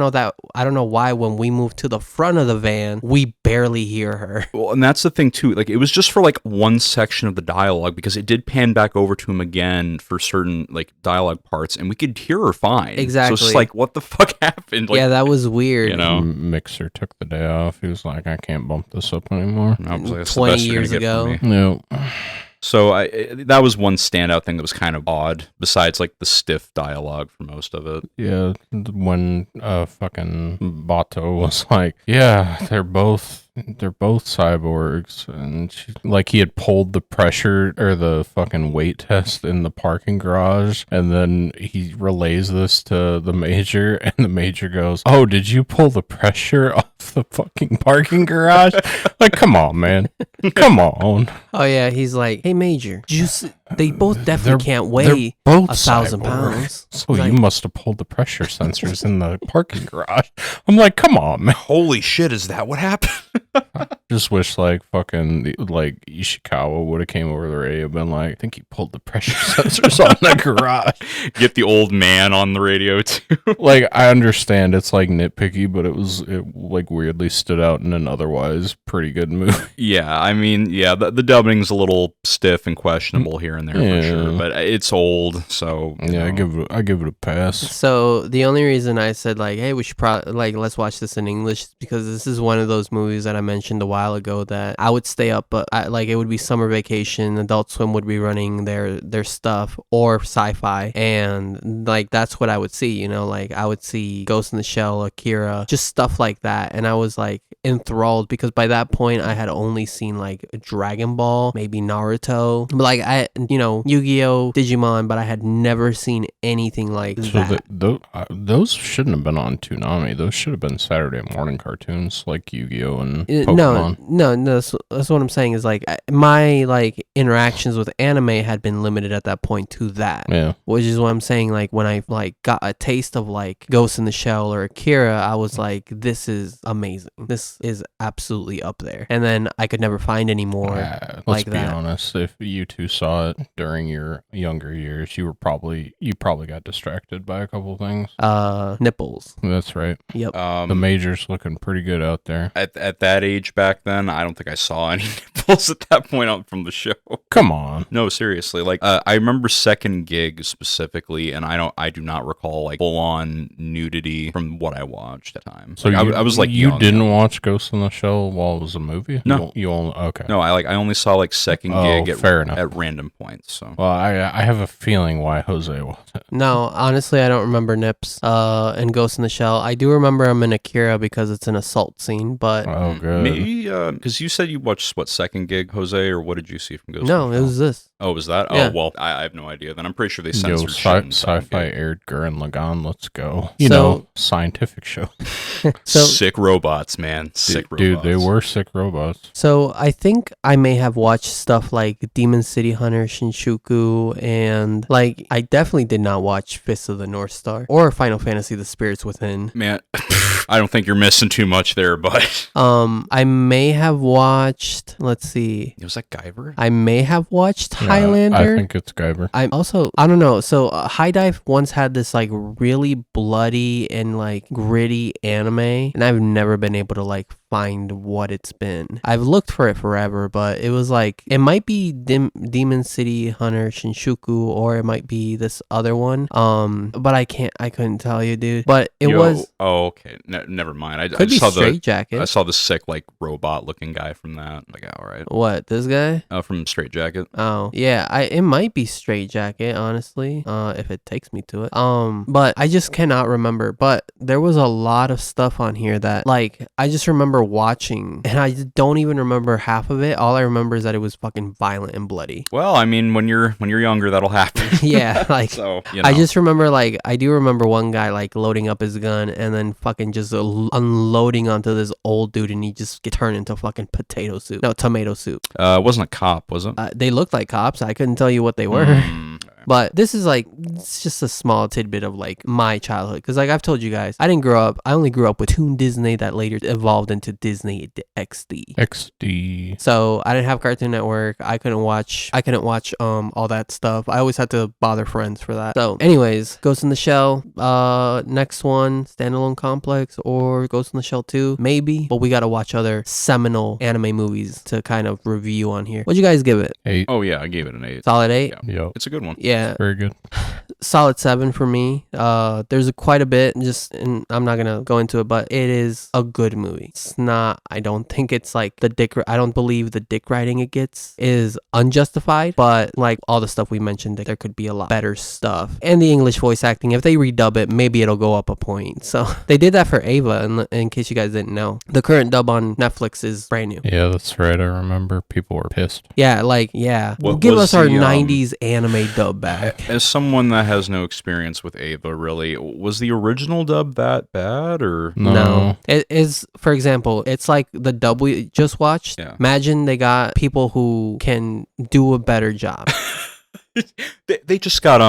know why when we moved to the front of the van, we barely hear her. Well, and that's the thing too. Like it was just for like one section of the dialogue because it did pan back over to him again for certain like dialogue parts, and we could hear her fine. Exactly. So it's like, what the fuck happened? Like, yeah, that was weird. You know, Mixer took the day off. He was like, I can't bump this up anymore. I was like, that's 20 the best you're years gonna get ago. from me. No. So that was one standout thing that was kind of odd, besides like the stiff dialogue for most of it. Yeah, when fucking Bato was like, yeah, they're both cyborgs, and like he had pulled the pressure or the fucking weight test in the parking garage, and then he relays this to the major, and the major goes, "Oh, did you pull the pressure off the fucking parking garage?" Like, come on, man, come on. Oh yeah, he's like, "Hey, Major, they both definitely can't They're weigh both 1,000 cyborgs. pounds." So Like- you must have pulled the pressure sensors in the parking garage. I'm like, come on, man. Holy shit, is that what happened? Just wish like fucking like Ishikawa would have came over the radio and been like, I think he pulled the pressure sensors on the garage. Get the old man on the radio too. Like, I understand it's like nitpicky, but it like weirdly stood out in an otherwise pretty good movie. Yeah, I mean, yeah, the dubbing's a little stiff and questionable here and there Yeah. for sure, but it's old, so you Yeah, know. I give it a pass. So the only reason I said like, "Hey, we should probably like let's watch this in English," is because this is one of those movies that I mentioned a while ago that I would stay up, but like it would be summer vacation, Adult Swim would be running their stuff or Sci-Fi, and like that's what I would see. You know, like I would see Ghost in the Shell, Akira, just stuff like that, and I was like enthralled because by that point I had only seen like Dragon Ball, maybe Naruto, but like Yu-Gi-Oh, Digimon, but I had never seen anything like So that. those shouldn't have been on Toonami. Those should have been Saturday morning cartoons like Yu-Gi-Oh and No, Pokemon. that's what I'm saying is like my like interactions with anime had been limited at that point to that. Yeah. Which is what I'm saying, like when I like got a taste of like Ghost in the Shell or Akira, I was like, this is amazing. This is absolutely up there. And then I could never find any more. Let's like be that. honest. If you two saw it during your younger years, you probably got distracted by a couple things. Nipples. That's right. Yep. The major's looking pretty good out there. At that age back then, I don't think I saw any nipples at that point on from the show. Come on. No, seriously. Like I remember Second Gig specifically, and I do not recall like full on nudity from what I watched at the time. So like, I was like, you young. didn't watch Ghost in the Shell while it was a movie? No. You only okay. No, I only saw like Second Oh, Gig fair enough. at random points. So Well, I have a feeling why Jose wasn't. No, honestly, I don't remember Nips and Ghost in the Shell. I do remember I'm in Akira because it's an assault scene, but Oh, good. maybe because you said you watched what Second Gig, Jose, or what did you see from Ghost? no, in it the was this. Shell? Oh, was that? Yeah. Oh, well, I have no idea. Then I'm pretty sure they Yo, censored shit in Second sci-fi Gig. aired Gurren Lagann. Let's go. So- Scientific show. So Sick robots, man. Sick robots. Dude, they were sick robots. So I think I may have watched stuff like Demon City Hunter, Shinshuku, and like I definitely did not watch Fist of the North Star or Final Fantasy: The Spirits Within. Man, I don't think you're missing too much there, but I may have watched. Let's see. was that Guyver? I may have watched Yeah, Highlander. I think it's Guyver. I don't know. So High Dive once had this like really bloody and like gritty anime, and I've never been able to like find what it's been. I've looked for it forever, but it was like it might be Demon City Hunter Shinshuku, or it might be this other one. But I couldn't tell you, dude. But it was. Oh, okay. Never mind. I Could just be saw Straight Jacket. I saw the sick like robot looking guy from that. Like, all right. What, this guy? From Straight Jacket. Oh, yeah, it might be Straight Jacket, honestly, if it takes me to it. But I just cannot remember. But there was a lot of stuff on here that, like, I just remember remember watching, and I don't even remember half of it. All I remember is that it was fucking violent and bloody. Well, I mean, when you're younger, that'll happen. Yeah, like So, you know. I just remember, like, I do remember one guy like loading up his gun and then fucking just unloading onto this old dude, and he just get turned into fucking tomato soup. It wasn't a cop, was it? They looked like cops. I couldn't tell you what they were. But this is like, it's just a small tidbit of like my childhood. Because like I've told you guys, I only grew up with Toon Disney that later evolved into Disney XD. XD. So I didn't have Cartoon Network. I couldn't watch all that stuff. I always had to bother friends for that. So anyways, Ghost in the Shell, next one, Standalone Complex or Ghost in the Shell 2, maybe. But we got to watch other seminal anime movies to kind of review on here. What'd you guys give it? 8. Oh yeah, I gave it an 8. Solid 8? Yeah. Yep. It's a good one. Yeah. Very good. Solid 7 for me. There's quite a bit, and I'm not gonna go into it, but it is a good movie. It's not. I don't think it's like I don't believe the dick riding it gets is unjustified, but like all the stuff we mentioned, there could be a lot better stuff. And the English voice acting, if they redub it, maybe it'll go up a point. So they did that for Ava, in case you guys didn't know. The current dub on Netflix is brand new. Yeah, that's right. I remember people were pissed. Yeah, What give was us our the, 90s anime dub back. As someone that has no experience with Ava, really, was the original dub that bad, or No. It is, for example, it's like the dub we just watched. Yeah. Imagine they got people who can do a better job. they just got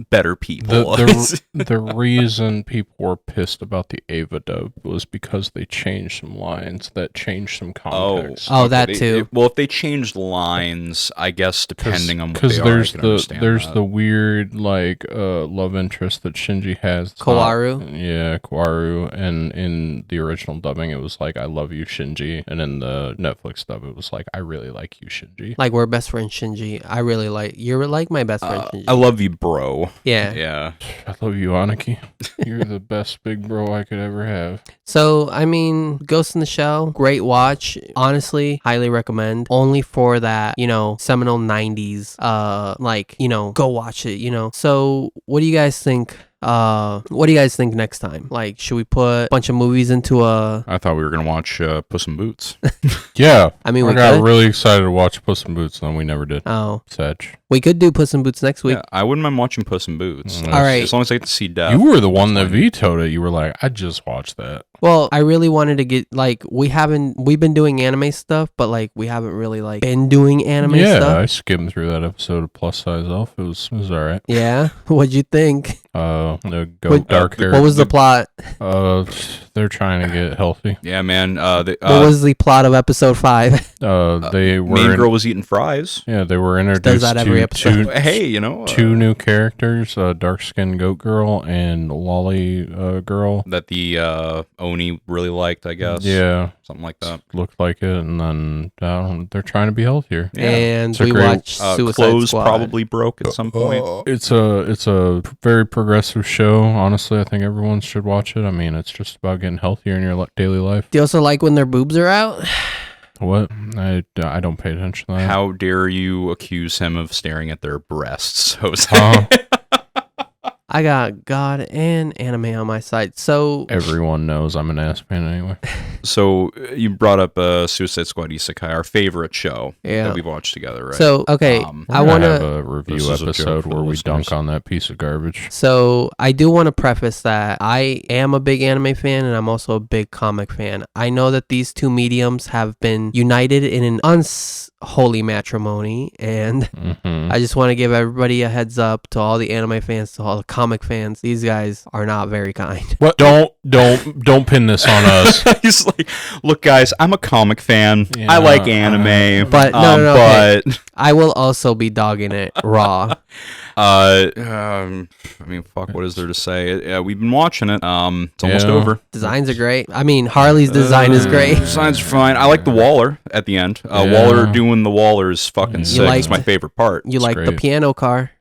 better people? The reason people were pissed about the Ava dub was because they changed some lines that changed some context. Oh, that too. Well, if they changed lines, I guess depending on what they are, there's I can understand that. the weird like love interest that Shinji has. It's Kawaru? Kawaru, and in the original dubbing it was like I love you Shinji, and in the Netflix dub it was like I really like you Shinji. Like we're best friends, Shinji. You're like my best friend, Shinji. I love you, bro. Yeah. Yeah. I love you, Aniki. You're the best big bro I could ever have. So, I mean, Ghost in the Shell, great watch. Honestly, highly recommend. Only for that, seminal 90s, go watch it, So, what do you guys think? What do you guys think next time? Like, should we put a bunch of movies into a... I thought we were going to watch Puss in Boots. Yeah. I mean, I got really excited to watch Puss in Boots, and then we never did. Oh. Sedge. We could do Puss in Boots next week. Yeah, I wouldn't mind watching Puss in Boots. All right. As long as I get to see Death. You were the one that vetoed it. You were like, I just watched that. Well, I really wanted to get, we've been doing anime stuff, but, we haven't really, been doing anime stuff. Yeah, I skimmed through that episode of Plus Size Elf. It was all right. Yeah? What'd you think? Dark hair. What was the plot? They're trying to get healthy. Yeah, man. What was the plot of episode 5? They were main girl was eating fries. Yeah, they were introduced Does that every episode? Hey, two new characters, dark-skinned goat girl and lolly girl that the Oni really liked, I guess. Yeah, something like that. Looked like it, and then they're trying to be healthier. Yeah. And we watched Suicide Clothes Squad. probably broke at some point. It's a very progressive show. Honestly, I think everyone should watch it. I mean, it's just about getting healthier in your daily life. Do you also like when their boobs are out? What? I don't pay attention to that. How dare you accuse him of staring at their breasts, Jose? I got God and anime on my side, so... Everyone knows I'm an ass man anyway. So, you brought up Suicide Squad Isekai, our favorite show that we've watched together, right? So, okay, I want to have a review episode where we dunk on that piece of garbage. So, I do want to preface that I am a big anime fan, and I'm also a big comic fan. I know that these two mediums have been united in an unholy matrimony, and I just want to give everybody a heads up, to all the anime fans, to all the comic fans. These guys are not very kind. What? Don't pin this on us. He's like, look, guys, I'm a comic fan. Yeah, I like anime, but no, but okay. I will also be dogging it raw. I mean, fuck, what is there to say? We've been watching it. It's almost over. Designs are great. I mean, Harley's design is great. Designs are fine. I like the Waller at the end. Waller doing the Waller is fucking sick. It's my favorite part. You like the piano car.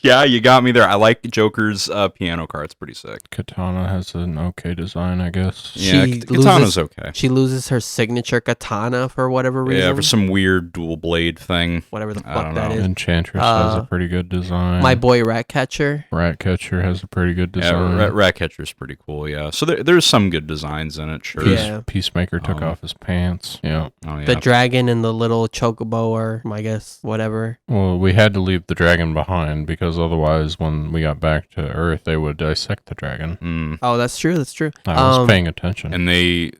Yeah, you got me there. I like Joker's piano card. It's pretty sick. Katana has an okay design, I guess. Yeah, She Katana's okay. She loses her signature katana for whatever reason. Yeah, for some weird dual blade thing. Whatever the I fuck don't that know. is. Enchantress has a pretty good design. My boy Ratcatcher. Ratcatcher has a pretty good design. Yeah, Ratcatcher's pretty cool, yeah. So there's some good designs in it, sure. Yeah. Peacemaker took off his pants. Yeah. Oh, yeah. The dragon and the little chocobo, or I guess whatever. Well, we had to leave the dragon behind because otherwise, when we got back to Earth, they would dissect the dragon. Mm. Oh, that's true. That's true. I was paying attention. And they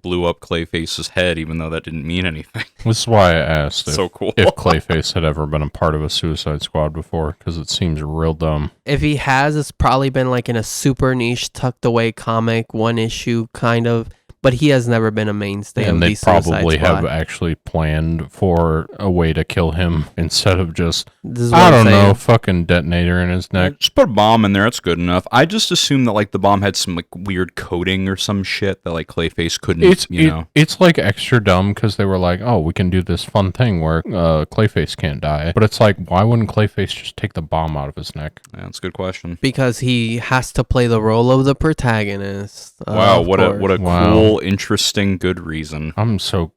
blew up Clayface's head, even though that didn't mean anything. This is why I asked So cool. if Clayface had ever been a part of a Suicide Squad before, because it seems real dumb. If he has, it's probably been like in a super niche, tucked away comic, one issue kind of. But he has never been a mainstay And of they the Suicide probably Squad. have actually planned for a way to kill him instead of just, This is what I I'm don't know, saying. fucking detonator in his neck. Just put a bomb in there. That's good enough. I just assumed that like the bomb had some like weird coating or some shit that like Clayface couldn't. It's like extra dumb because they were like, oh, we can do this fun thing where Clayface can't die. But it's like, why wouldn't Clayface just take the bomb out of his neck? Yeah, that's a good question. Because he has to play the role of the protagonist. Wow, of what course. a cool, interesting, good reason. I'm so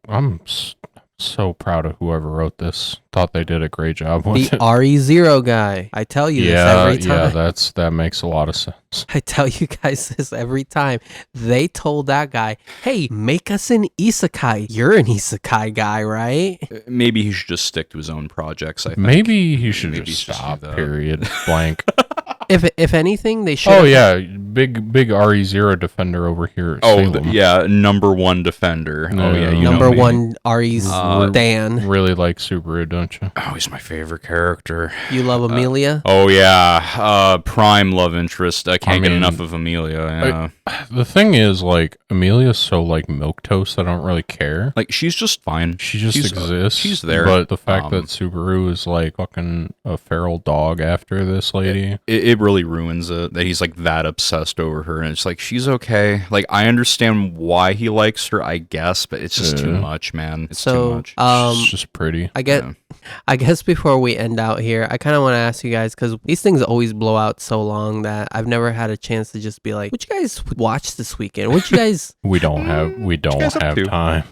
proud of whoever wrote this. Thought they did a great job with The it. RE0 guy. I tell you this every time. Yeah, that makes a lot of sense. I tell you guys this every time. They told that guy, hey, make us an isekai. You're an isekai guy, right? Maybe he should just stick to his own projects, I think. Maybe he should Maybe just he should stop, do that. period, blank. If anything, they should. Oh, yeah, big RE0 defender over here at Salem. Yeah, number one defender. No. Oh, yeah, you Number know me. one RE's Dan. Really like Subaru, don't you? Oh, he's my favorite character. You love Amelia? Oh, yeah. Prime love interest. I can't get mean, enough of Amelia. Yeah. The thing is, like, Amelia's so, like, milquetoast, I don't really care. Like, she's just fine. She just She's- exists. she's there. But the fact that Subaru is, like, fucking a feral dog after this lady. It really ruins it that he's like that obsessed over her, and it's like she's okay. Like I understand why he likes her, I guess, but it's just too much, man. It's too much. She's just pretty. I guess before we end out here, I kind of want to ask you guys, because these things always blow out so long that I've never had a chance to just be like, what you guys watch this weekend? What you guys... We don't have guys up have to? time.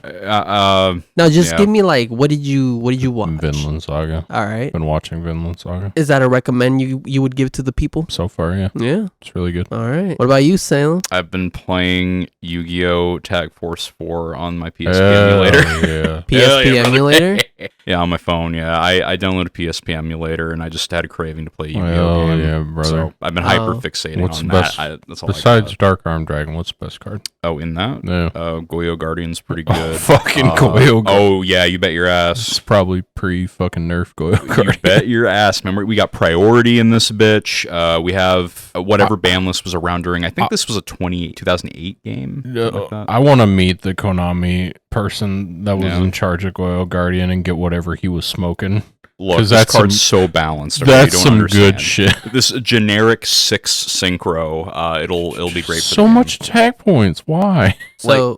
No, just Yeah. give me like, what did you watch? Vinland Saga. All right. Been watching Vinland Saga. Is that a recommend you would give to the people? So far, yeah. Yeah. It's really good. All right. What about you, Salem? I've been playing Yu-Gi-Oh! Tag Force 4 on my PSP emulator. Yeah. PSP emulator? Yeah, on my phone. Yeah, I downloaded a PSP emulator, and I just had a craving to play Yu-Gi-Oh! Oh, game. yeah, brother. So I've been hyper fixating What's on the that. best- That's all Besides I Dark Arm Dragon, what's the best card? got. Oh, in that? Yeah. Goyo Guardian's pretty good. Fucking Goyo. Oh, yeah, you bet your ass. It's probably pre-fucking nerf Goyo You card. bet your ass. Remember, we got priority in this bitch. We have whatever ban list was around during. I think this was a 2008 game. something like that. I want to meet the Konami person that was Yeah. in charge of Goyo Guardian and get whatever he was smoking. Look, 'Cause this that's card's some- so balanced. okay? You That's don't some understand. good shit. This generic 6 synchro. It'll be great. For So the game. much attack points. Why? So,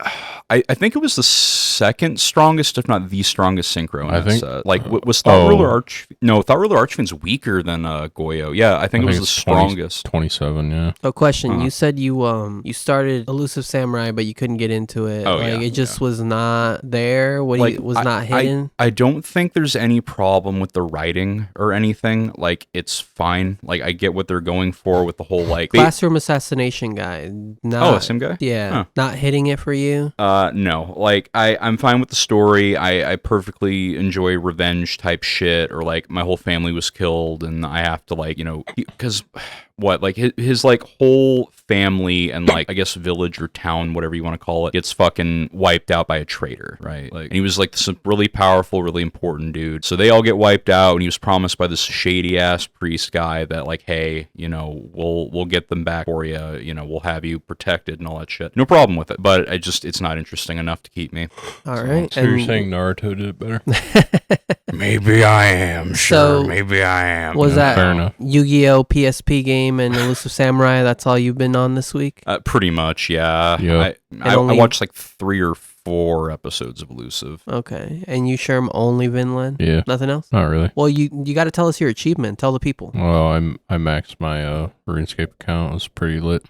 I think it was the second strongest, if not the strongest synchro in I that think- set. Like, was Thought oh. Ruler Arch? No, Thought Ruler Archfiend's weaker than Goyo. Yeah, I think it was the it's strongest. 27, yeah. a question. Huh. You said you started Elusive Samurai, but you couldn't get into it. Oh, like yeah, it just was not there. Was not hidden. I don't think there's any problem with the writing or anything. Like, it's fine. Like, I get what they're going for with the whole like. Classroom assassination guy. Not, the same guy. Yeah, Huh. not hitting it for you. No, like I'm fine with the story. I perfectly enjoy revenge type shit, or like my whole family was killed and I have to like, because what, like his like whole family and like I guess village or town, whatever you want to call it, gets fucking wiped out by a traitor, right? Like, and he was like this really powerful, really important dude. So they all get wiped out, and he was promised by this shady ass priest guy that like, hey, we'll get them back for you. We'll have you protected and all that shit. No problem with it, but it's not interesting enough to keep me. All right. So you're saying Naruto did it better? Maybe I am. So, maybe I am. was Fair that enough. Yu-Gi-Oh PSP game and Elusive Samurai? That's all you've been on this week? Pretty much, yeah. Yeah. I only- watched like 3 or 4 episodes of Elusive. Okay. And you Sherm only Vinland? Yeah. Nothing else? Not really. Well, you got to tell us your achievement. Tell the people. Well, I maxed my RuneScape account. It was pretty lit.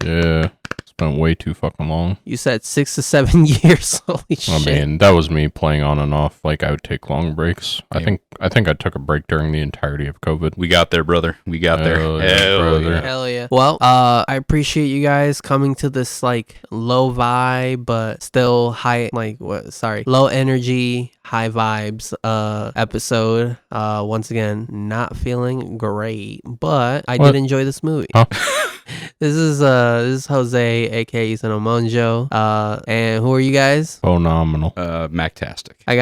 Yeah. Spent way too fucking long. You said 6 to 7 years. Holy I shit. mean, that was me playing on and off. Like, I would take long breaks. Yeah. I think I took a break during the entirety of COVID. We got there, brother. We got there. Hell yeah, brother. Hell yeah. Well, I appreciate you guys coming to this like low vibe but still high low energy, high vibes episode. Once again, not feeling great, but I did enjoy this movie. Huh? This is Jose, aka Sanomonjo. And who are you guys? Phenomenal. Mactastic. I'm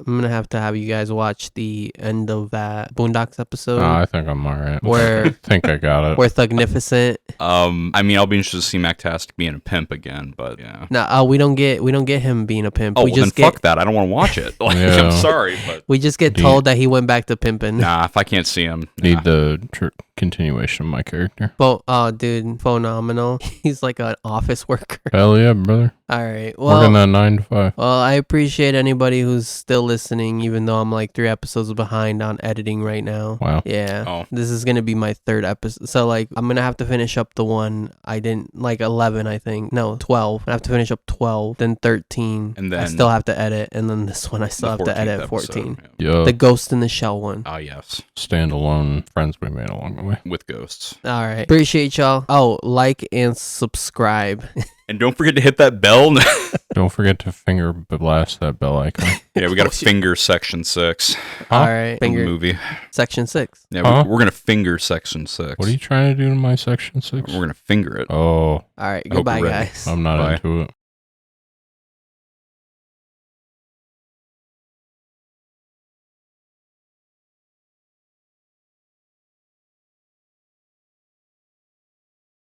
gonna have to have you guys watch the end of that Boondocks episode. I think I'm alright. Where I think I got it. where Thugnificent. I mean, I'll be interested to see Mactastic being a pimp again, but yeah. No, we don't get him being a pimp. Oh, we well, just then fuck that. I don't want to watch it. Like, Yeah. I'm sorry, but We just get told that he went back to pimping. nah, if I can't see him, Need nah. the continuation of my character. Oh, dude, phenomenal. He's like an office worker. Hell yeah, brother. All right. Working Well, that 9 to 5. I appreciate anybody who's still listening, even though I'm like 3 episodes behind on editing right now. Wow. Yeah. Oh. This is going to be my 3rd episode. So, like, I'm going to have to finish up the one I didn't, like 11, I think. No, 12. I have to finish up 12, then 13. And I then still have to edit. And then this one I the still have to 14th edit episode, 14. yeah. Yo, The Ghost in the Shell one. Ah, yes. standalone friends we made along the way. With ghosts. All right. Appreciate y'all. Oh, like and subscribe. And don't forget to hit that bell. Don't forget to finger blast that bell icon. Yeah, we got to finger section 6 All right. in the Finger movie. section 6. Yeah, Huh? we're going to finger section 6. What are you trying to do to my section 6? We're going to finger it. Oh, All right. I hope Goodbye, you're ready. guys. I'm not Bye. into it.